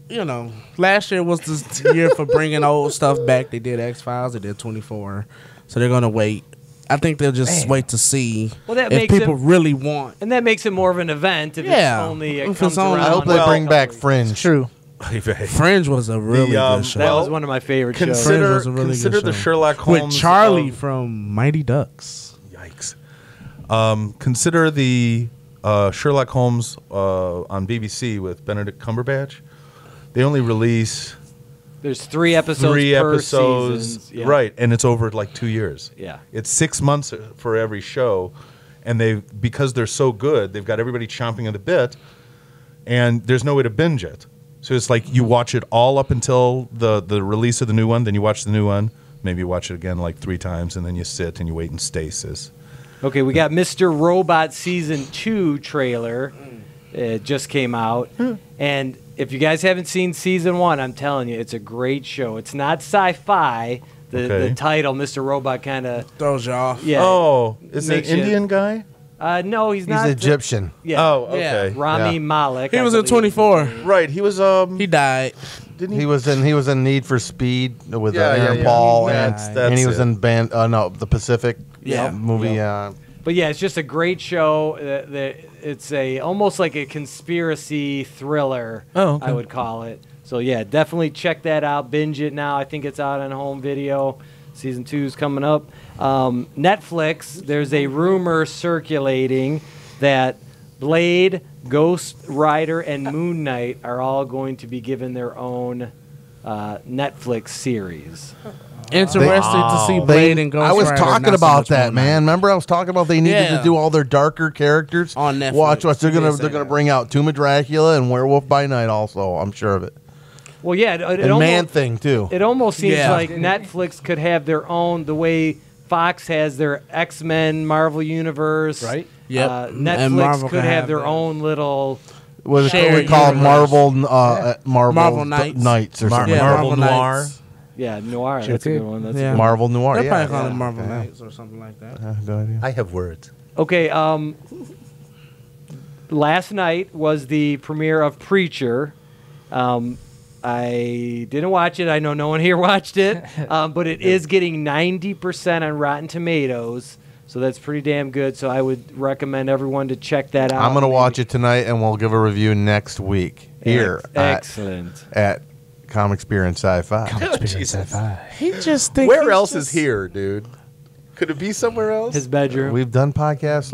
you know. Last year was the year for bringing old stuff back. They did X Files. They did 24. So they're gonna wait. I think they'll just wait to see Well, that if makes people it- really want. And that makes it more of an event if Yeah. it's only If it it's comes only- around. I hope they Well- bring back Fringe. True. Fringe was a really good show. That Well, was one of my favorite shows. Fringe Consider was a really good consider the show. Sherlock Holmes with Charlie of- from Mighty Ducks. Yikes. Consider the Sherlock Holmes on BBC with Benedict Cumberbatch. They only release There's 3 episodes three per episodes, season. Yeah. right? And it's over like 2 years. Yeah. It's 6 months for every show, and because they're so good, they've got everybody chomping at the bit, and there's no way to binge it. So it's like you watch it all up until the release of the new one, then you watch the new one, maybe you watch it again like 3 times, and then you sit and you wait in stasis. Okay, we got Mr. Robot Season 2 trailer. It just came out. And if you guys haven't seen Season 1, I'm telling you, it's a great show. It's not sci-fi. The Okay. title, Mr. Robot, kind of... Throws you off. Yeah. Oh, is it an Makes you- Indian guy? No, he's He's not. Egyptian. Yeah. Oh, okay. Rami Yeah. Malek. He I was in believe. 24. Right, he was He died. didn't He was in Need for Speed with Yeah, yeah, Aaron yeah. Paul, That's and he was it. in the Pacific Yeah. movie. But yeah, it's just a great show. It's almost like a conspiracy thriller. Oh, okay. I would call it. So yeah, definitely check that out. Binge it now. I think it's out on home video. Season 2 is coming up. Netflix. There's a rumor circulating that Blade, Ghost Rider, and Moon Knight are all going to be given their own Netflix series. Interested to see Blade and Ghost I was Rider, talking not so about much that, Moon Knight. man. Remember, I was talking about they needed Yeah. to do all their darker characters On Netflix. Watch they're You gonna did say they're gonna that. bring out Tomb of Dracula and Werewolf by Night. Also, I'm sure of it. Well, yeah, it And almost, Man Thing too. It almost seems Yeah. like Netflix could have their own, the way Fox has their X-Men Marvel Universe. Right. Yep. Netflix And Marvel could can have have their that. own little. What is Shared it called? universe. Marvel Marvel Knights. Knights or something. Yeah, Marvel Marvel Noir. Knights. Yeah, Noir. That's a good one. That's a Yeah. good one. Marvel Noir. They're Yeah, probably calling yeah, it Marvel yeah. Knights or something like that. No idea. I have words. Okay. Last night was the premiere of Preacher. I didn't watch it. I know no one here watched it, but it is getting 90% on Rotten Tomatoes, so that's pretty damn good. So I would recommend everyone to check that out. I'm gonna watch it tonight, and we'll give a review next week here Excellent. at Comics Beer and Sci-Fi. Jesus. He just thinks Where he's else just- is here, dude? Could it be somewhere else? His bedroom. We've done podcasts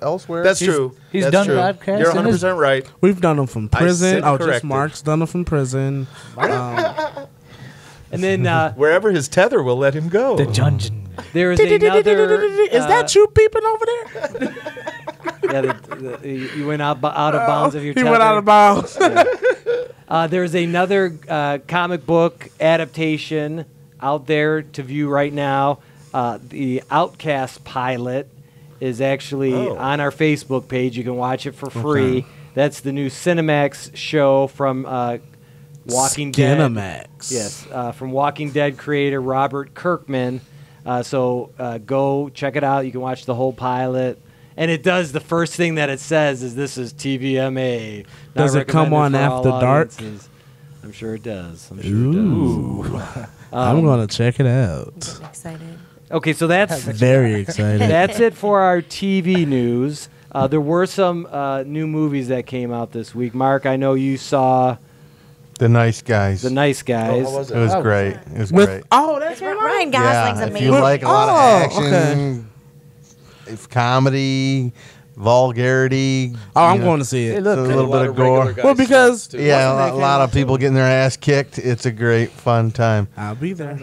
elsewhere. That's true. he's That's done true. podcasts You're in his- 100% right. We've done them from prison. said Oh, just corrected. Mark's done them from prison. And then Wherever his tether will let him go. The dungeon. there is another. Is that you peeping over there? Yeah, you went out of bounds of your. He went tether. out of bounds. There's another comic book adaptation out there to view right now. The Outcast pilot is actually on our Facebook page. You can watch it for free. That's the new Cinemax show from Walking Dead. Skinamax. Yes, from Walking Dead creator Robert Kirkman. So go check it out. You can watch the whole pilot. And it does, the first thing that it says is this is TVMA. Not Does it come recommended on for all after dark? audiences. I'm sure it does. I'm going to check it out. Excited. Okay, so that's Very excited. that's it for our TV news. There were some new movies that came out this week. Mark, I know you saw The Nice Guys. The Nice Guys. How was It was great. It was great. Oh, that's Ryan Gosling's Yeah, if amazing. you like a lot of action, okay. if comedy, vulgarity. Oh, I'm you know, going to see it. a little bit of gore. Well, because Yeah, a lot of people getting their ass kicked. It's a great fun time. I'll be there.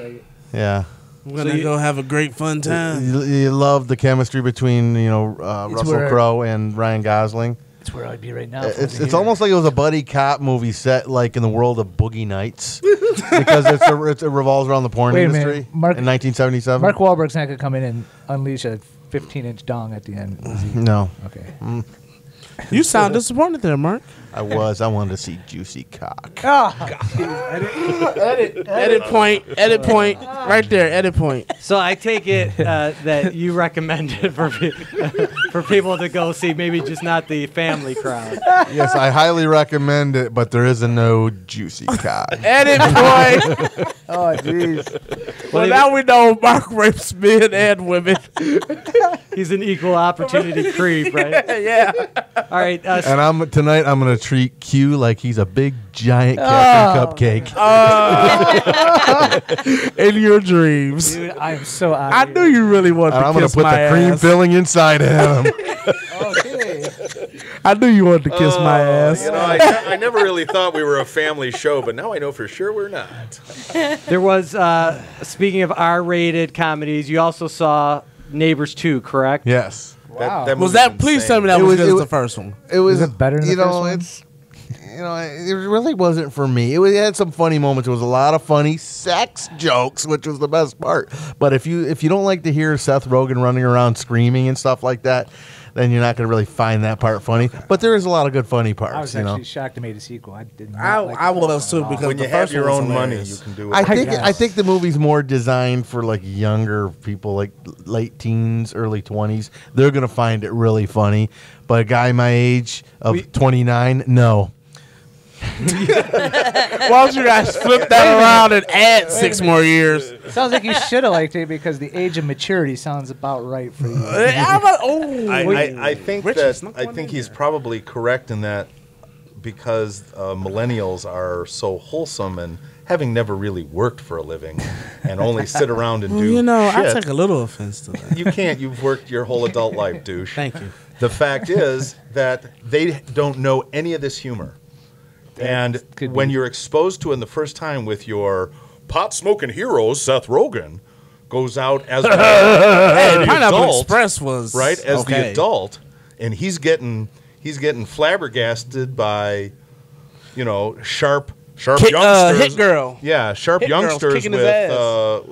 Yeah. We're going to go have a great fun time. You love the chemistry between Russell where- Crowe and Ryan Gosling. That's where I'd be right now. if I It's wasn't it's here. almost like it was a buddy cop movie set like in the world of Boogie Nights because it revolves around the porn Wait a minute, industry Mark- in 1977. Mark Wahlberg's not going to come in and unleash a 15-inch dong at the end. Is he? No, Okay. You sound disappointed there, Mark. I wanted to see juicy cock. Edit point. Right there, edit point. So I take it that you recommend it for people to go see, maybe just not the family crowd. Yes, I highly recommend it, but there is a no juicy cock. Edit point. Oh, jeez. Well, now we know Mark rapes men and women. He's an equal opportunity creep, right? Yeah. All right. And tonight I'm gonna treat Q like he's a big giant Captain Cupcake. In your dreams. Dude, I am so out I of knew here. you really wanted And to I'm gonna kiss put my the cream ass. filling inside of him. Okay. I knew you wanted to kiss my ass. You know, I never really thought we were a family show, but now I know for sure we're not. There was, speaking of R-rated comedies, you also saw Neighbors 2, correct? Yes. Wow. That Was movie's that? Please insane. tell me that It was was- good it as was- the first one. It was Is it better than the first one? It really wasn't for me. It had some funny moments. It was a lot of funny sex jokes, which was the best part. But if you don't like to hear Seth Rogen running around screaming and stuff like that, then you're not going to really find that part funny. But there is a lot of good funny I parts. was You know, actually shocked they made a sequel. I did not like I the will first one assume at all. because When the you have first your one was own money, hilarious. you can do it. I think guess. the movie's more designed for like younger people, like late teens, early 20s. They're going to find it really funny. But a guy my age of 29, no. Why don't you guys flip that around and add 6 more years? Sounds like you should have liked it because the age of maturity sounds about right for you. I think Richie that snuck I one think in he's there. probably correct in that because millennials are so wholesome and having never really worked for a living and only sit around and do You know, shit. I take a little offense to that. You can't. You've worked your whole adult life, douche. Thank you. The fact is that they don't know any of this humor. And could when be. you're exposed to it the first time with your pot-smoking heroes, Seth Rogen goes out as the Pineapple adult, Express was right? As the okay. adult, and he's getting flabbergasted by, sharp youngsters. Hit girl. Yeah, sharp Hit girls youngsters kicking his with, ass.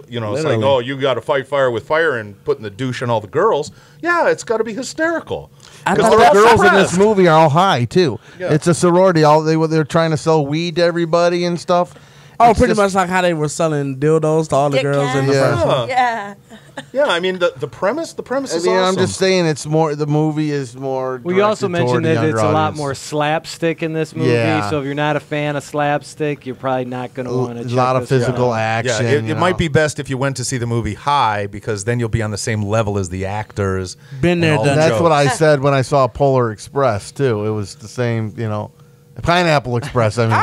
saying, Literally. "Oh, you got to fight fire with fire," and putting the douche on all the girls. Yeah, it's got to be hysterical. I Because thought they're The all girls in this suppressed. movie are all high too. Yeah. It's a sorority. They're trying to sell weed to everybody and stuff. Oh, It's pretty just- much like how they were selling dildos to all the Kit girls in the Kat. first one. Yeah. Yeah. Yeah, I mean the premise I is mean, awesome. I'm just saying it's more. The movie is more. Well, you also directed toward mentioned that a it's a younger lot audience. more slapstick in this movie. Yeah. So if you're not a fan of slapstick, you're probably not going to want to A check lot of this one physical out. action. Yeah, it you might know. be best if you went to see the movie high because then you'll be on the same level as the actors. Been there, and all done the That's what jokes. I said when I saw Polar Express too. It was the same. Pineapple Express. I mean,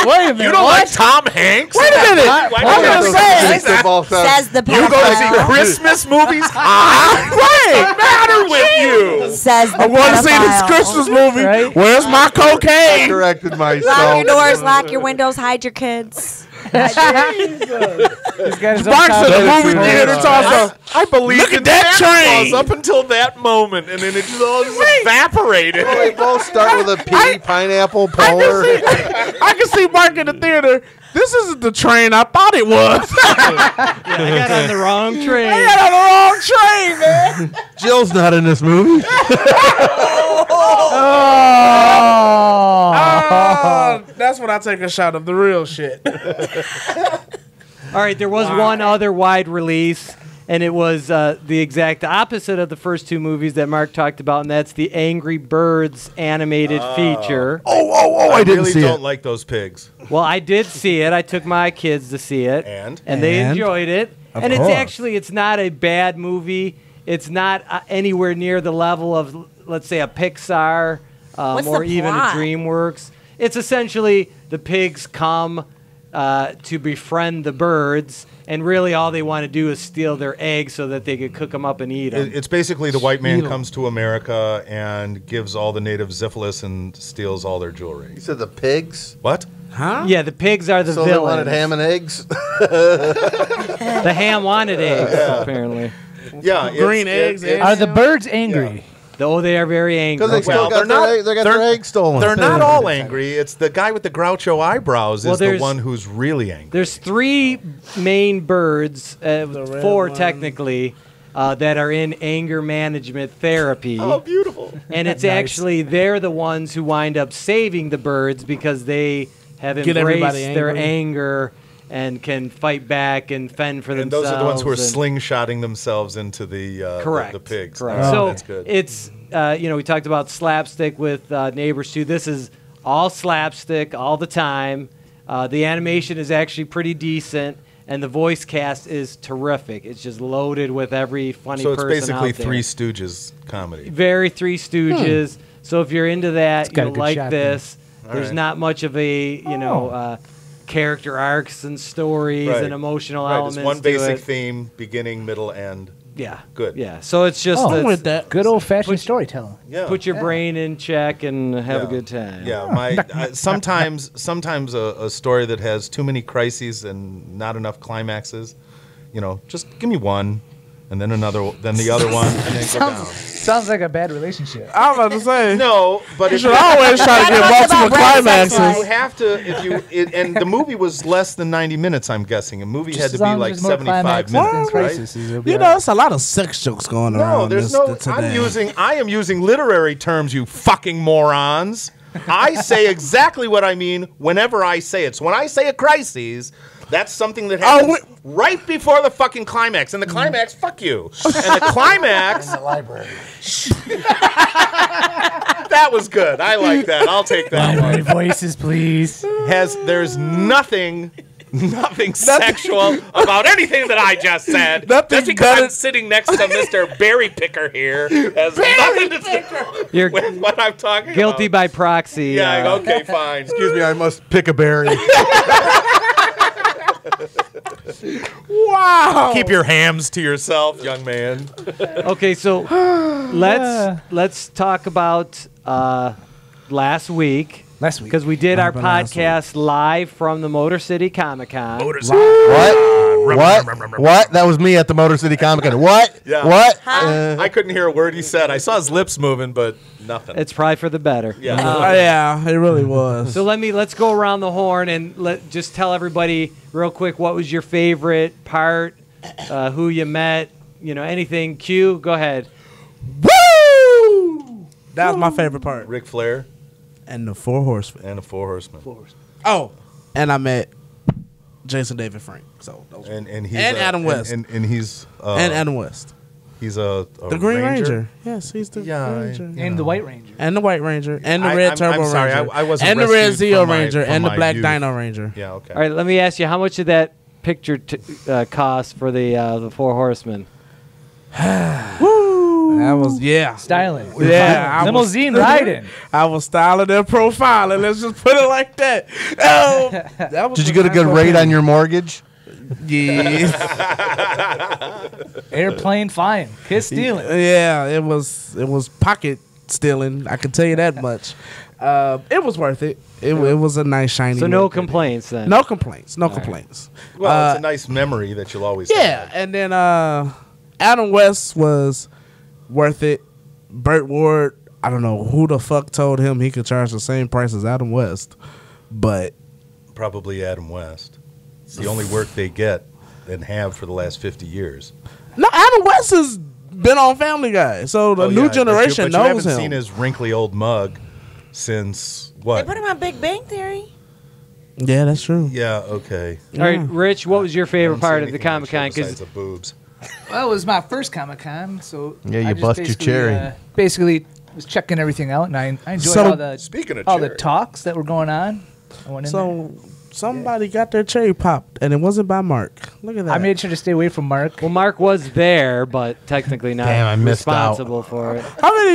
Wait a minute. You don't like Tom Hanks? Wait a minute. Why I'm don't gonna you say. Says the You go to see pedophile. Christmas movies? What's the matter with you? Says the I want to see this pedophile. Christmas movie. Right? Where's my I cocaine? corrected myself. Lock your doors, lock your windows, hide your kids. He's got his own Mark's at the copy. movie theater talking. I believe Look in at that Santa train. Claus up until that moment, and then it just all just evaporated. They both start with a P, pineapple, polar. I can see Mark in the theater. This isn't the train I thought it was. I got on the wrong train. I got on the wrong train, man. Jill's not in this movie. That's when I take a shot of the real shit. All right, there was one other wide release, and it was the exact opposite of the first two movies that Mark talked about, and that's the Angry Birds animated feature. I didn't really see don't it. like those pigs. Well, I did see it. I took my kids to see it, And? they And? enjoyed it. Of And course. it's not a bad movie. It's not anywhere near the level of, let's say, a Pixar What's the or even a plot? DreamWorks. It's essentially the pigs come to befriend the birds, and really all they want to do is steal their eggs so that they could cook them up and eat them. It's basically the white man comes to America and gives all the natives syphilis and steals all their jewelry. You said the pigs? What? Huh? Yeah, the pigs are the So they villains. wanted ham and eggs? The ham wanted eggs, apparently. Yeah, Green eggs. Are the birds angry? Oh, they are very angry. Because they still Well, got they got their eggs stolen. They're not all angry. It's the guy with the Groucho eyebrows Well, is the there's- one who's really angry. There's three main birds, red four one. technically, that are in anger management therapy. Oh, beautiful. And it's actually, they're the ones who wind up saving the birds because they have Get everybody embraced their angry. anger and can fight back and fend for And themselves. those are the ones who are and- slingshotting themselves into the Correct. the pigs. Correct. Oh, So that's good. it's we talked about slapstick with Neighbors 2. This is all slapstick all the time. The animation is actually pretty decent, and the voice cast is terrific. It's just loaded with every funny So it's person basically out there. Three Stooges comedy. Very Three Stooges. So if you're into that, got a you'll good like shot this. There's right. not much of a character arcs and stories Right. and emotional Right, elements. it's one to basic it. theme, beginning, middle, end. Yeah. Good. Yeah. So it's just Oh, I'm with that. Good old-fashioned storytelling. Yeah. put your brain in check and have a Yeah. good time. Yeah, sometimes a story that has too many crises and not enough climaxes, just give me one, and then another, then the other one, and then go down. Sounds like a bad relationship. I was about to say. No, but You if should always try to get That's multiple about Brad Pitt's climaxes. you have to, and the movie was less than 90 minutes, I'm guessing. A movie had Just to as be long as like there's more 75 climaxes than minutes, right? crises, it'll be You all know, right. it's a lot of sex jokes going No, around. there's this, no. today. I am using literary terms, you fucking morons. I say exactly what I mean whenever I say it. So when I say a crisis, that's something that happens right before the fucking climax. And the climax, fuck you. And the climax. In the library. That was good. I like that. I'll take that one. My voices, please. There's nothing sexual about anything that I just said. Nothing Just because better- I'm sitting next to Mr. Berry Picker here has nothing to do You're with what I'm talking guilty about. by proxy. Yeah, okay, fine. Excuse me, I must pick a berry. Wow. Keep your hams to yourself, young man. Okay, so let's talk about last week. Last week. Because we did our Happened last podcast live from the Motor City Comic Con. What? That was me at the Motor City Comic Con. What? Yeah. What? I couldn't hear a word he said. I saw his lips moving, but nothing. It's probably for the better. Yeah. Yeah, it really was. So let's go around the horn and just tell everybody real quick what was your favorite part, who you met, anything. Q, go ahead. Woo! That was my favorite part. Ric Flair And the Four Horsemen. and the Four Horsemen. Oh, and I met Jason David Frank. So those And he's And Adam West. And he's and Adam West. he's a The Green Ranger. Yes, he's the Yeah, Green Ranger. And the White Ranger. And the White Ranger. And the I- Red I'm Turbo sorry, Ranger. I wasn't and the Red rescued Zeo from my- Ranger. from And the my Black youth. Dino Ranger. Yeah, okay. All right, let me ask you, how much did that picture cost for the Four Horsemen? Woo! That was Styling. Yeah, Limousine riding. I was styling and profiling. Let's just put it like that. Oh, that was Did you get a good rate on your mortgage? Yeah. Airplane flying. Kiss stealing. Yeah, it was pocket stealing. I can tell you that much. It was worth it. It was a nice shiny. So no look. complaints then. No complaints. No complaints. Well, it's a nice memory that you'll always Yeah, have. and then Adam West was worth it. Burt Ward, I don't know who the fuck told him he could charge the same price as Adam West, but Probably Adam West. It's the only work they get and have for the last 50 years. no, Adam West has been on Family Guy, so the new generation but you knows haven't him. seen his wrinkly old mug since They what? put him on Big Bang Theory. Yeah, that's true. Yeah, okay. All right, Rich, what was your favorite Haven't part seen of the anything on Comic Con? show besides Because the boobs. Well, it was my first Comic Con, so Yeah, you I just bust your basically, cherry. Basically, was checking everything out, and I enjoyed So, all the speaking of all the cherry. talks that were going on. I went in there. So somebody got their cherry popped, and it wasn't by Mark. Look at that. I made sure to stay away from Mark. well, Mark was there, but technically not Damn, I missed out. responsible for it.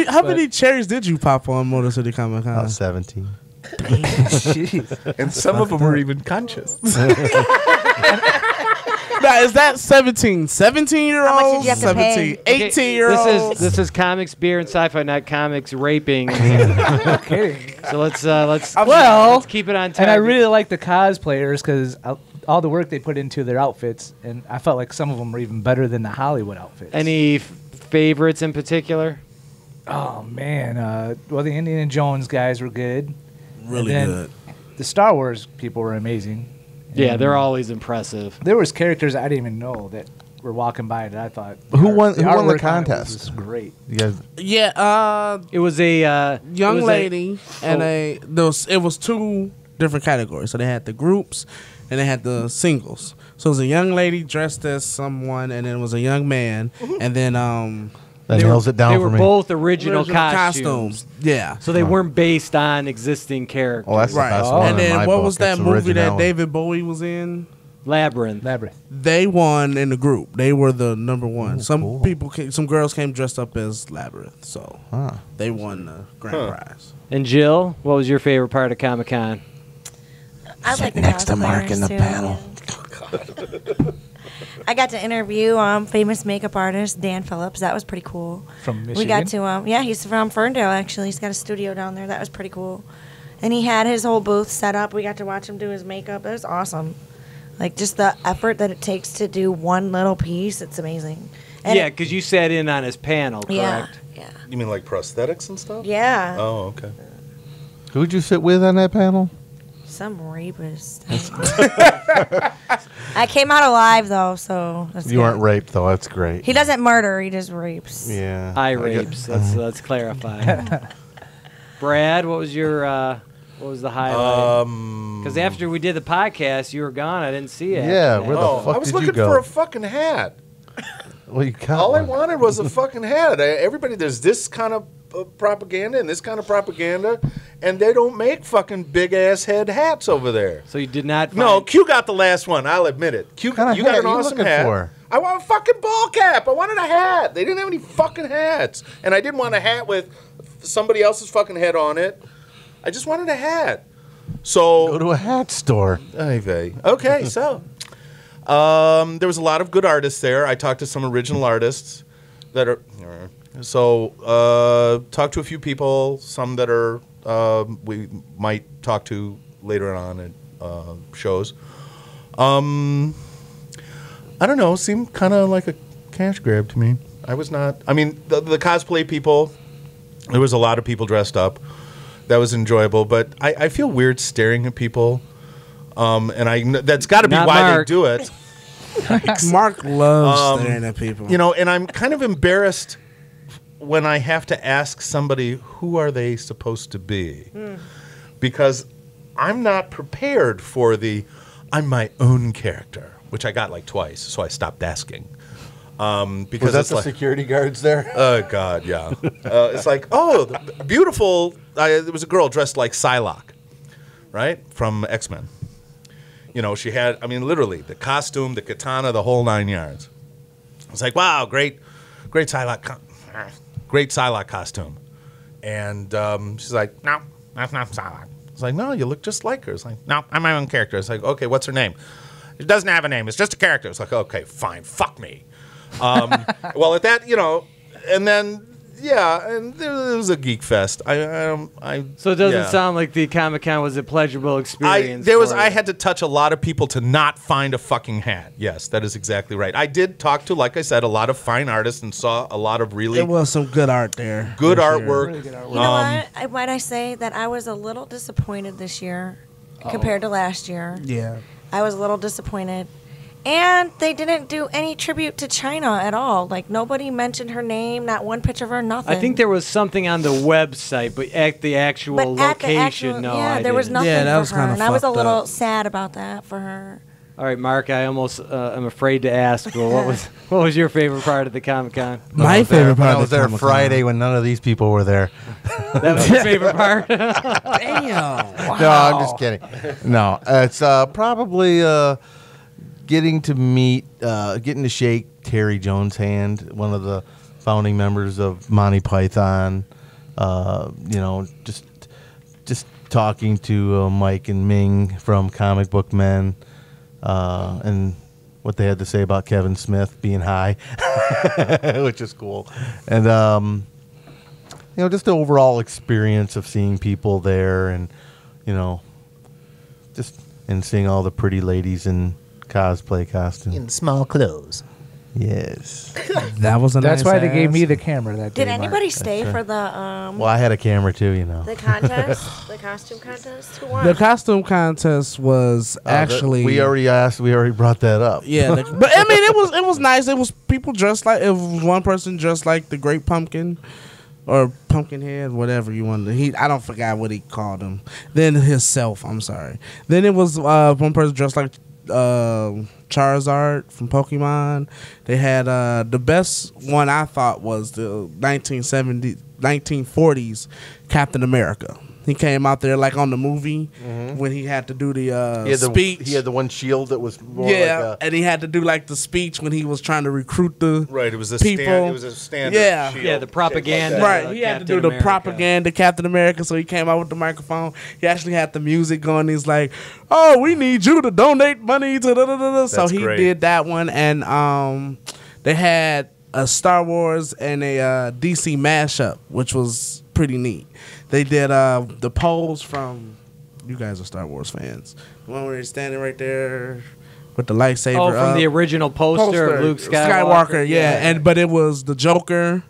how many cherries did you pop on Motor City Comic Con? About 17. Jeez. And some of them were even conscious. Now, is that 17-year-olds? How much did you have to pay? 18-year-olds? This is comics, beer, and sci-fi, not comics, raping. No kidding. So let's Well, keep it on and I target. really like the cosplayers because all the work they put into their outfits, and I felt like some of them were even better than the Hollywood outfits. Any favorites in particular? Oh man, well the Indiana Jones guys were good. Really And good. The Star Wars people were amazing. Yeah, And they're always impressive. There was characters I didn't even know that were walking by that I thought. Who won the artwork on it contest? was great. You guys, Yeah, It was a young it was lady and oh. it was two different categories. So they had the groups and they had the singles. So it was a young lady dressed as someone, and then it was a young man, and then that nails it down They for were me. both original costumes. Yeah. So they weren't based on existing characters. Oh, that's the Right. best one And in then my what book. was that It's the movie that originality. David Bowie was in? Labyrinth. They won in the group. They were the number one. Some cool. people, some girls came dressed up as Labyrinth, so they won the grand prize. And Jill, what was your favorite part of Comic Con? I like the next to Mark in the cosplayers, too, panel. yeah. I got to interview famous makeup artist Dan Phillips. That was pretty cool. From Michigan. We got to yeah, he's from Ferndale actually. He's got a studio down there. That was pretty cool. And he had his whole booth set up. We got to watch him do his makeup. It was awesome. Like just the effort that it takes to do one little piece. It's amazing. And Yeah, because you sat in on his panel, yeah, correct? yeah, You mean like prosthetics and stuff? yeah. Oh, okay. Who'd you sit with on that panel? Some rapist. I came out alive though, so that's You good. weren't raped, though. That's great. He doesn't murder. He just rapes. Yeah. Eye I get- rapes. Let's clarify. Brad, what was your what was the highlight? Because after we did the podcast, you were gone. I didn't see it. Yeah, where the Oh, fuck I was did you looking go? for a fucking hat. Well, you got All I one. wanted was a fucking hat. Everybody, there's this kind of propaganda and this kind of propaganda, and they don't make fucking big ass head hats over there. So you did not. No, find- Q got the last one. I'll admit it. Q, What kind of you got hat an you awesome looking hat. for? I want a fucking ball cap. I wanted a hat. They didn't have any fucking hats, and I didn't want a hat with somebody else's fucking head on it. I just wanted a hat. So Go to a hat store. Okay, so there was a lot of good artists there. I talked to some original artists that are talked to a few people, some that are we might talk to later on at shows. I don't know, seemed kind of like a cash grab to me. I was not. I mean, the cosplay people. There was a lot of people dressed up. That was enjoyable, but I feel weird staring at people, and that's got to be Not why Mark. they do it. Mark loves staring at people. You know, and I'm kind of embarrassed when I have to ask somebody who are they supposed to be, because I'm not prepared for I'm my own character, which I got like twice, so I stopped asking. Because Was that it's the like, security guards there? oh God, yeah. It's like, oh, beautiful. There was a girl dressed like Psylocke, right, from X-Men. You know, she had, I mean, literally the costume, the katana, the whole 9 yards. It's like, wow, great Psylocke. great Psylocke costume. And she's like, no, that's not Psylocke. It's like, no, you look just like her. It's like, no, I'm my own character. It's like, okay, what's her name? It doesn't have a name. It's just a character. It's like, okay, fine, fuck me. Well, at that, and then, yeah, and there was a geek fest. So it doesn't sound like the Comic-Con was a pleasurable experience. I had to touch a lot of people to not find a fucking hat. Yes, that is exactly right. I did talk to, like I said, a lot of fine artists and saw a lot of really... There was some good art there. Good artwork. You know what? Might I say that I was a little disappointed this year compared to last year. Yeah. I was a little disappointed. And they didn't do any tribute to China at all. Like, nobody mentioned her name, not one picture of her, nothing. I think there was something on the website, but at the actual location, no. Yeah, there was nothing for her. And I was a little sad about that for her. All right, Mark, I almost am afraid to ask, but what was your favorite part of the Comic-Con? My favorite part I was there Friday when none of these people were there. That was your favorite part? Damn. Wow. No, I'm just kidding. No, it's probably getting to shake Terry Jones' hand, one of the founding members of Monty Python. Just talking to Mike and Ming from Comic Book Men, and what they had to say about Kevin Smith being high, which is cool. And just the overall experience of seeing people there, and and seeing all the pretty ladies in cosplay costumes in small clothes. Yes. That was a That's nice why they gave ass. me the camera that day. Did anybody stay right. for the Well, I had a camera too, the contest, the costume contest? Who won? The costume contest was actually we already brought that up. Yeah, but I mean it was nice. It was people dressed like, it was one person dressed like the Great Pumpkin or Pumpkinhead, whatever you wanted. I don't forget what he called him. Then himself, I'm sorry. Then it was one person dressed like Charizard from Pokemon. They had the best one I thought was the 1940s Captain America. He came out there like on the movie when he had to do the speech. He had the one shield that was more and he had to do like the speech when he was trying to recruit the Right, it was a people. It was a standard shield. Yeah, the propaganda. Right, he had to do the propaganda Captain America, so he came out with the microphone. He actually had the music going. He's like, "Oh, we need you to donate money to da-da-da-da." So he did that one, and they had a Star Wars and a DC mashup, which was pretty neat. They did the pose from, you guys are Star Wars fans, the one where they're standing right there with the lightsaber. Oh, from the original poster of Luke Skywalker. Yeah. But it was the Joker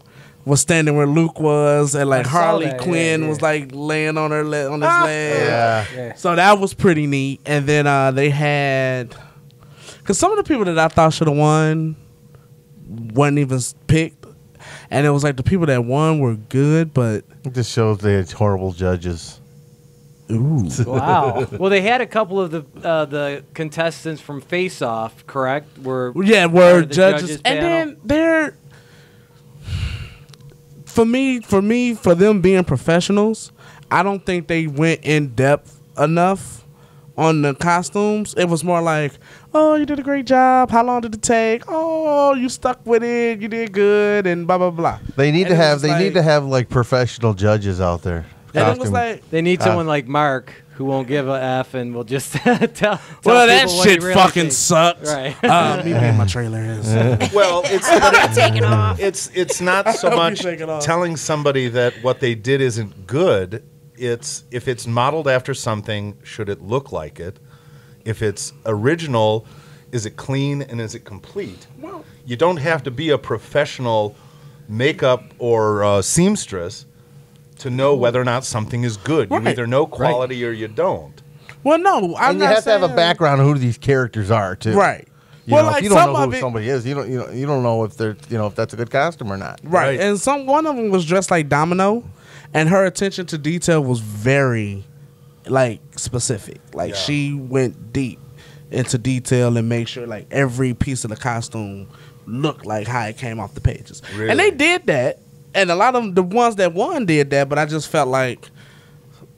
was standing where Luke was, and like Harley Quinn was like laying on his leg. Yeah. So that was pretty neat. And then they had, because some of the people that I thought should have won wasn't even picked. And it was like the people that won were good, but It just shows they had horrible judges. ooh, Wow. Well, they had a couple of the contestants from Face Off, correct? Were were the judges, and panel. then they're for them being professionals, I don't think they went in depth enough on the costumes. It was more like, oh, you did a great job. How long did it take? Oh, you stuck with it. You did good, and blah blah blah. They need And to have like professional judges out there. And it was like, They need someone like Mark who won't give a F and will just tell well, that people what he shit really fucking thinks. sucked. Right. Me being my trailer is. Well, it's Take it off. it's not so I'll be much taking off. telling somebody that what they did isn't good. It's if it's modeled after something, should it look like it? If it's original, is it clean and is it complete? You don't have to be a professional makeup or seamstress to know whether or not something is good. You Right. either know quality or you don't. Well, no, I'm And you not have to have a saying- background on who these characters are too. right? You Well, know, like if you don't some know of who it, somebody is, you don't know if they're if that's a good costume or not. right? Right. And one of them was dressed like Domino, and her attention to detail was very, like, specific. Like Yeah. she went deep into detail and made sure like every piece of the costume looked like how it came off the pages. Really? And they did that, and a lot of them, the ones that won did that. But I just felt like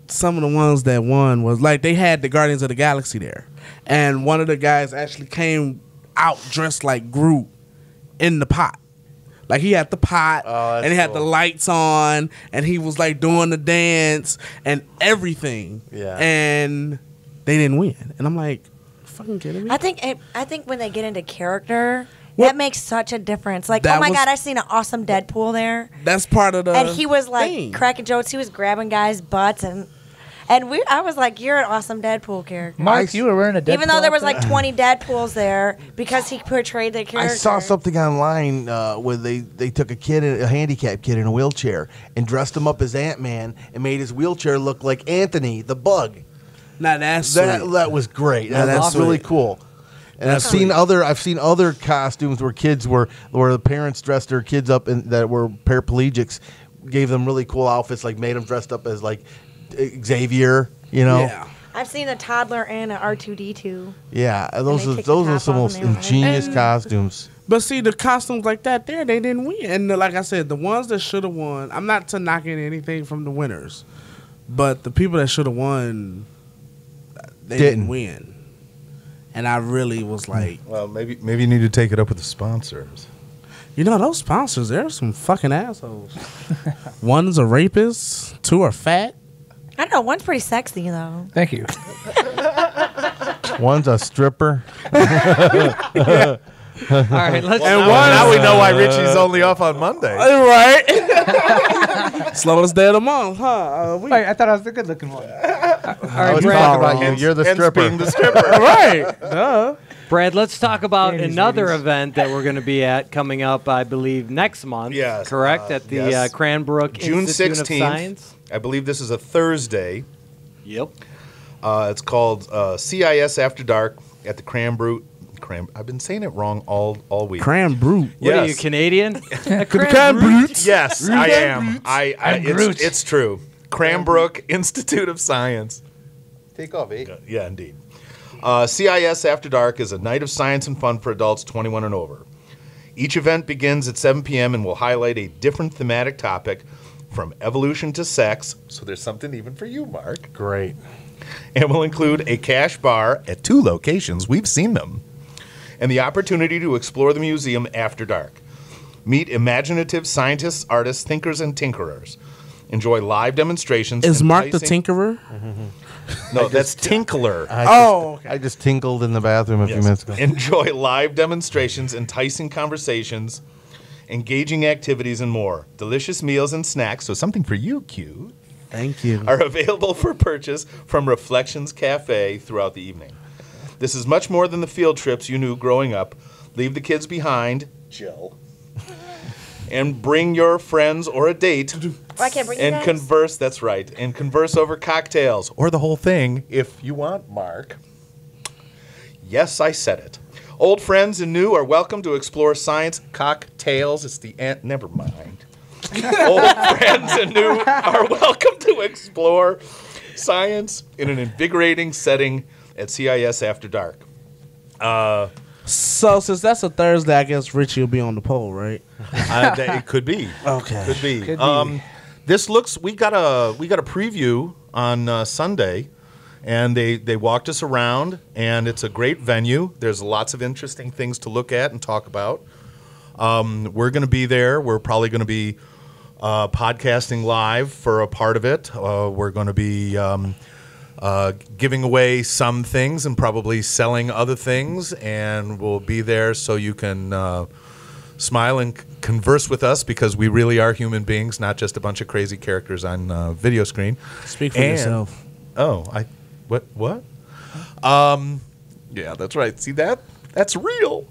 some of the ones that won was like they had the Guardians of the Galaxy there, and one of the guys actually came out dressed like Groot in the pot. Like he had the pot Oh, that's and he had the cool. lights on and he was like doing the dance and everything. Yeah. And they didn't win. And I'm like, fucking kidding me? I think when they get into character, What- that makes such a difference. Like, That oh my was- God, I seen an awesome Deadpool there. That's part of the And he was like thing. cracking jokes. He was grabbing guys' butts and I was like, you're an awesome Deadpool character. Mark, you were wearing a Deadpool Even though there was outfit? like 20 Deadpools there because he portrayed the character. I saw something online where they took a handicapped kid in a wheelchair and dressed him up as Ant-Man and made his wheelchair look like Anthony the Bug. Now that's sweet. That was great. Now That's that's really sweet. cool. And That's I've seen sweet. other costumes where kids where the parents dressed their kids up that were paraplegics, gave them really cool outfits, like made them dressed up as like Xavier, you know. Yeah. I've seen a toddler and an R2D2. Yeah, those they are take the those are top some off most and they were- ingenious And- costumes. But see, the costumes like that there, they didn't win. And like I said, the ones that should have won, I'm not to knocking anything from the winners, but the people that should have won, they didn't Didn't. win. And I really was like, Well, maybe you need to take it up with the sponsors. you know, those sponsors, they're some fucking assholes. One's a rapist, two are fat. I don't know. One's pretty sexy though. Thank you. One's a stripper. All right, let's. Now we know why Richie's only off on Monday. Right? Slowest day of the month, huh? Wait, I thought I was the good-looking one. all I right, was Brad. talking about you. You're the Hence stripper. being the stripper. Right. Duh. Brad, let's talk about Ladies, another ladies. event that we're going to be at coming up, I believe, next month. Yes, Correct? At the yes. Cranbrook June Institute 16th. of Science. I believe this is a Thursday. Yep. It's called CIS After Dark at the Cranbrook. I've been saying it wrong all week. Cram brute. What are you, Yes. Canadian? Cram brute. Yes, I am. Groot. It's true. Cranbrook Institute of Science. Take off, eh? Yeah, indeed. CIS After Dark is a night of science and fun for adults 21 and over. Each event begins at 7 p.m. and will highlight a different thematic topic from evolution to sex. So there's something even for you, Mark. Great. And will include a cash bar at 2 locations. We've seen them. And the opportunity to explore the museum after dark. Meet imaginative scientists, artists, thinkers, and tinkerers. Enjoy live demonstrations. Is Mark the enticing- tinkerer? No, that's Tinkler. I just tinkled in the bathroom a few minutes ago. Enjoy live demonstrations, enticing conversations, engaging activities, and more. Delicious meals and snacks, so something for you, Q, Thank you. are available for purchase from Reflections Cafe throughout the evening. This is much more than the field trips you knew growing up. Leave the kids behind, Jill, and bring your friends or a date I can't bring you and guys? converse. That's right, and converse over cocktails or the whole thing if you want, Mark. Yes, I said it. Old friends and new are welcome to explore science cocktails. It's the ant. Never mind. Old friends and new are welcome to explore science in an invigorating setting at CIS After Dark. So since that's a Thursday, I guess Richie will be on the pole, right? It could be. Okay. Could be. Could be. This looks. We got a preview on Sunday, and they walked us around, and it's a great venue. There's lots of interesting things to look at and talk about. We're going to be there. We're probably going to be podcasting live for a part of it. We're going to be giving away some things and probably selling other things, and we'll be there so you can smile and converse with us because we really are human beings, not just a bunch of crazy characters on video screen. Speak for And- yourself. Oh, what? Yeah, that's right. See that? That's real.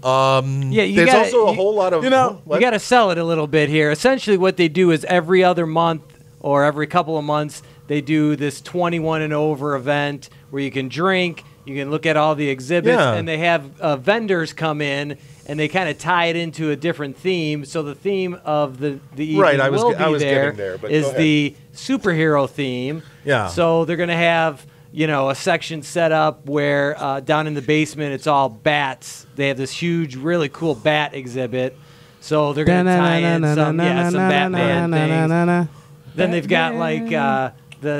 Yeah, you There's gotta- also a you- whole lot of You what? got to sell it a little bit here. Essentially, what they do is every other month or every couple of months, they do this 21 and over event where you can drink, you can look at all the exhibits, Yeah. and they have vendors come in and they kind of tie it into a different theme. So the theme of the evening Right, I was will ge- I be was there getting there, but go is ahead. the superhero theme. Yeah. So they're going to have a section set up where down in the basement it's all bats. They have this huge, really cool bat exhibit. So they're going to tie in some Batman things. Then they've got like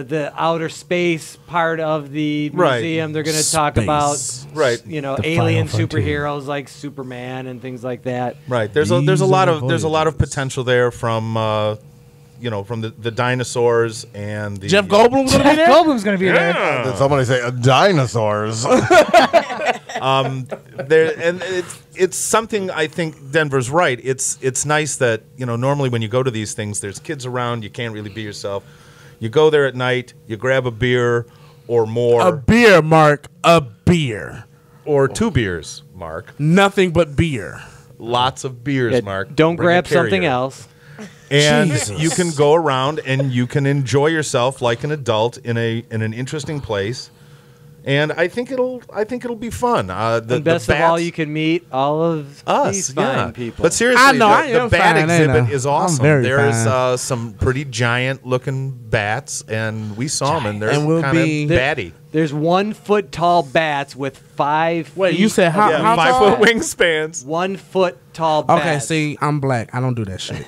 the outer space part of the Right. museum. They're going to talk about Right. you know, The alien final frontier. superheroes like Superman and things like that. Right. There's a lot of potential there from from the dinosaurs and the Jeff Goldblum's gonna be Jeff there. Goldblum's going to be there. Did somebody say dinosaurs? There and it's something. I think Denver's right. It's nice that normally when you go to these things, there's kids around. You can't really be yourself. You go there at night. You grab a beer or more, A beer, Mark. A beer. or 2 beers, Mark. Nothing but beer. Lots of beers, Yeah, Mark. don't Bring a grab something carrier. else. And Jesus. you can go around and you can enjoy yourself like an adult in an interesting place. And I think it'll be fun. And best of all, you can meet all of these fine people. But seriously, I know, I the am bat fine, ain't exhibit I? is I'm awesome. very There's fine. some pretty giant looking bats, and we saw them, and they're And we'll kind of be- batty. There's 1 foot tall bats with 5 Wait, feet you said how? Yeah, how 5 tall? foot wingspans. 1 foot tall bats. Okay, see, I'm black. I don't do that shit.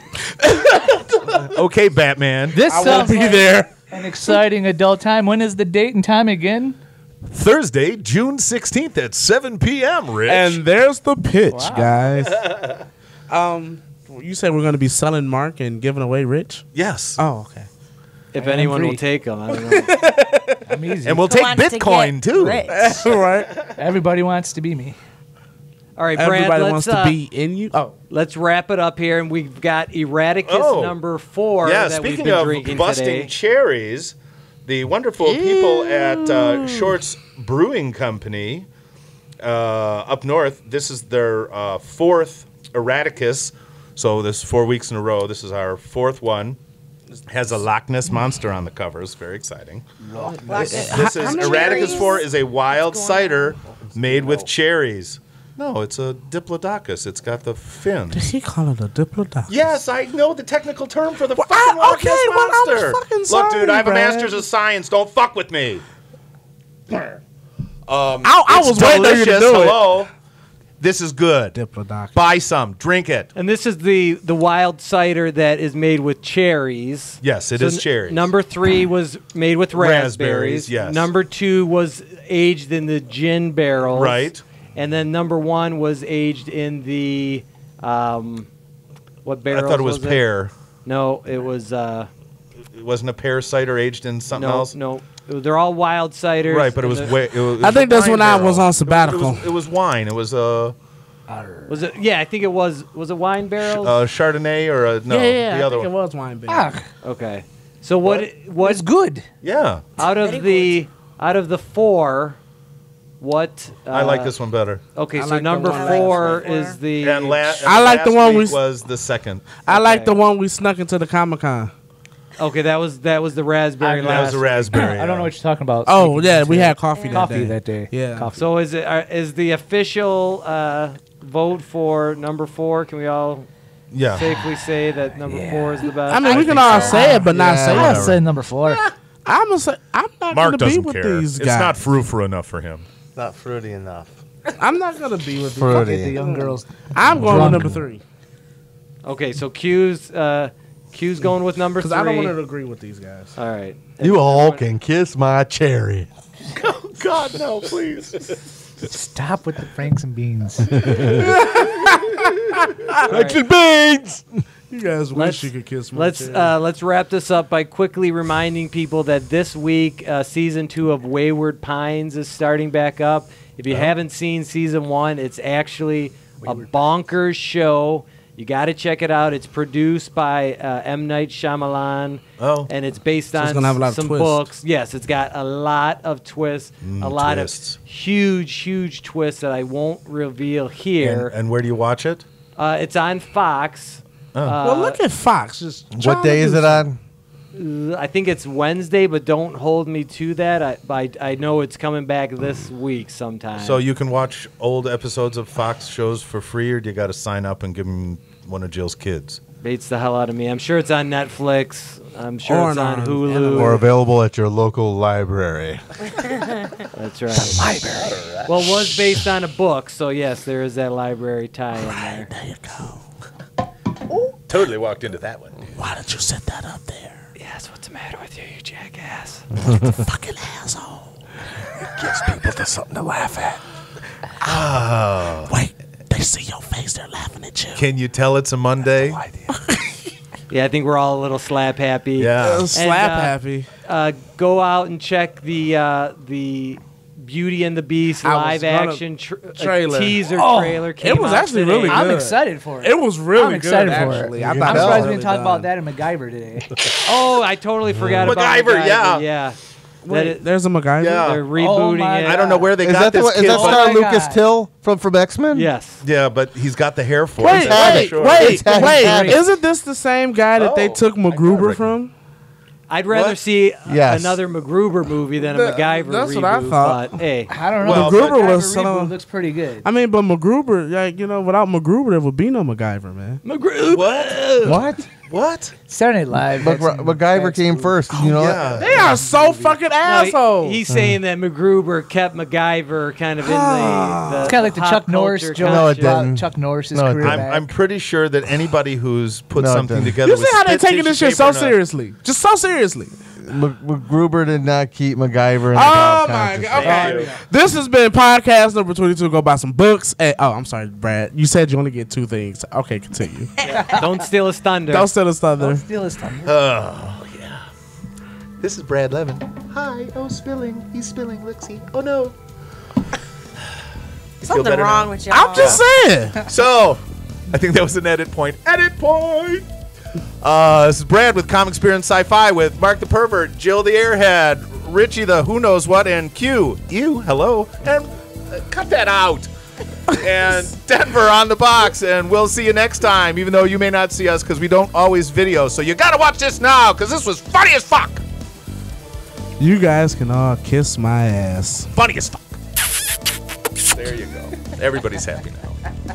Okay, Batman. This I won't sounds be like there. an exciting adult time. When is the date and time again? Thursday, June 16th at 7 p.m., Rich. And there's the pitch, Wow. guys. You said we're going to be selling Mark and giving away Rich. yes. Oh, okay. If I anyone agree. will take them, I don't know. I'm easy. And we'll Who take wants to Bitcoin, get too. rich? Right. Everybody wants to be me. All right, Brad, Everybody let's, wants to be in you. Oh, let's wrap it up here. And we've got Erraticus Oh. number 4 Yeah, that we've speaking been of drinking busting today. cherries, the wonderful people at Shorts Brewing Company up north, this is their 4th Erraticus. So this 4 weeks in a row. This is our 4th one. Has a Loch Ness monster on the cover. It's very exciting. This is How many Erraticus cherries? 4 is a wild What's going cider made with cherries. No, it's a Diplodocus. It's got the fin. did he call it a diplodocus? Yes, I know the technical term for the Well, fucking Loch okay, Ness well, I'm monster. fucking Look, sorry, dude, I have a Brad. master's of science. Don't fuck with me. I It's was waiting for you to delicious. do it. Hello. This is good. Diplodocus. Buy some. Drink it. And this is the wild cider that is made with cherries. Yes, it is cherries. Number 3 was made with Raspberries, yes. Number 2 was aged in the gin barrels. Right. And then number 1 was aged in the what I barrels? thought it was it? pear. No, it was It wasn't a pear cider aged in something no, else? no. They're all wild ciders. Right, but it and was the- way. It was I think a that's wine when I barrel. was on sabbatical. It was wine. It was a Was it? Yeah, I think it was. Was it wine barrels? Chardonnay or a no? yeah, the I other think it one. was wine beer. Ah, Okay. So what? it's good. Yeah, out of Very the 4? What? I like this one better. Okay, I so like the number one- I like 4 number is 4. the. And I like the last one we week s- was the second. I like Okay. the one we snuck into the Comic-Con. Okay, that was the raspberry. I- That last was a week. raspberry. I don't know what you're talking about. Oh, yeah, we Speaking had of coffee coffee that day. that day. Yeah. Coffee. So is the official vote for number 4? Can we all Yeah. safely say that number 4 is the best? I mean, we can think all so. say it, but not Yeah, say I it. said number 4. I'm gonna say I'm not Mark gonna be doesn't with care. these It's guys. not frou-frou enough for him. Not fruity enough. I'm not gonna be with these. Fruity. The young girls. I'm going Drunk. with number 3 Okay, so Q's going with number 3. because I don't want to agree with these guys. All right. You all can kiss my cherry. God, no, please. Stop with the Franks and beans. Action beans. You guys Let's- wish you could kiss my Let's cherry. let's wrap this up by quickly reminding people that this week season 2 of Wayward Pines is starting back up. If you haven't seen season 1, it's actually a bonkers show. You got to check it out. It's produced by M. Night Shyamalan, and it's based So it's on gonna have a lot of some twists. books. Yes, it's got a lot of twists, a lot twists. of huge twists that I won't reveal here. And where do you watch it? It's on Fox. well, look at Fox. Just What trying day to is do it on? I think it's Wednesday, but don't hold me to that. I know it's coming back this week sometime. So you can watch old episodes of Fox shows for free, or do you got to sign up and give them one of Jill's kids? Baits the hell out of me. I'm sure it's on Netflix. I'm sure Or it's on on Hulu. Or available at your local library. That's right. Library. Well, it was based on a book, so yes, there is that library tie in there. There you go. Totally walked into that one. Why did you set that up there? Yes, what's the matter with you, you jackass? Fucking asshole. Gives people something to laugh at. Wait, they see your face, they're laughing at you. Can you tell it's a Monday? Yeah, I think we're all a little slap happy. Yeah. Slap happy. Go out and check the Beauty and the Beast I was live gonna- action trailer. teaser Oh, trailer. Came it was out actually today. really I'm good. excited for it. It was really I'm excited good, for actually. it. I I'm thought I'm it was surprised we really didn't talk done. about that in MacGyver today. Oh, I totally forgot about MacGyver, yeah. Yeah. Wait, there's a MacGyver? Yeah. They're rebooting my it. I don't know where they Is got that, this is kid, that but- star my Lucas God. Till from X-Men? Yes. yeah, but he's got the hair for Wait, it. that's wait, for sure. wait, It's wait. Harry. Isn't this the same guy that they Oh, took I MacGruber thought- from? I'd rather What? see Yes. another MacGruber movie than a MacGyver that's reboot. what I thought. But hey, I don't know. Well, the MacGruber MacGyver was reboot looks pretty good. I mean, but MacGruber, like, you know, without MacGruber, there would be no MacGyver, man. What? What? What? Saturday Night Live. had some MacGyver bad came spoofs. first. You know yeah. that? They are so fucking no, assholes. he's saying that MacGruber kept MacGyver kind of in the It's kind of like the pop Chuck Norris culture joke. No, it conscious. didn't. Chuck Norris's No, it career didn't. back. I'm pretty sure that anybody who's put No, it something didn't. together You see with how they spit taking this tissue shit so paper and a- seriously? Just so seriously. MacGruber did not keep MacGyver in the Oh pop my consciousness. god. Thank Okay. you. This has been podcast number 22. Go buy some books. And, I'm sorry, Brad. You said you only get 2 things. Okay, continue. Don't steal his thunder. Don't steal his thunder. Don't steal his thunder. Oh, yeah. This is Brad Levin. Hi. Oh, spilling. He's spilling. Look, see. Oh, no. Something better wrong now? with y'all. I'm just saying. So, I think that was an edit point. Edit point! This is Brad with Comic Experience Sci-Fi with Marc the Pervert, Jill the Airhead, Richie the Who Knows What, and Q. You, hello. And cut that out. And Denver on the box. And we'll see you next time, even though you may not see us because we don't always video. So you got to watch this now because this was funny as fuck. You guys can all kiss my ass. Funny as fuck. There you go. Everybody's happy now.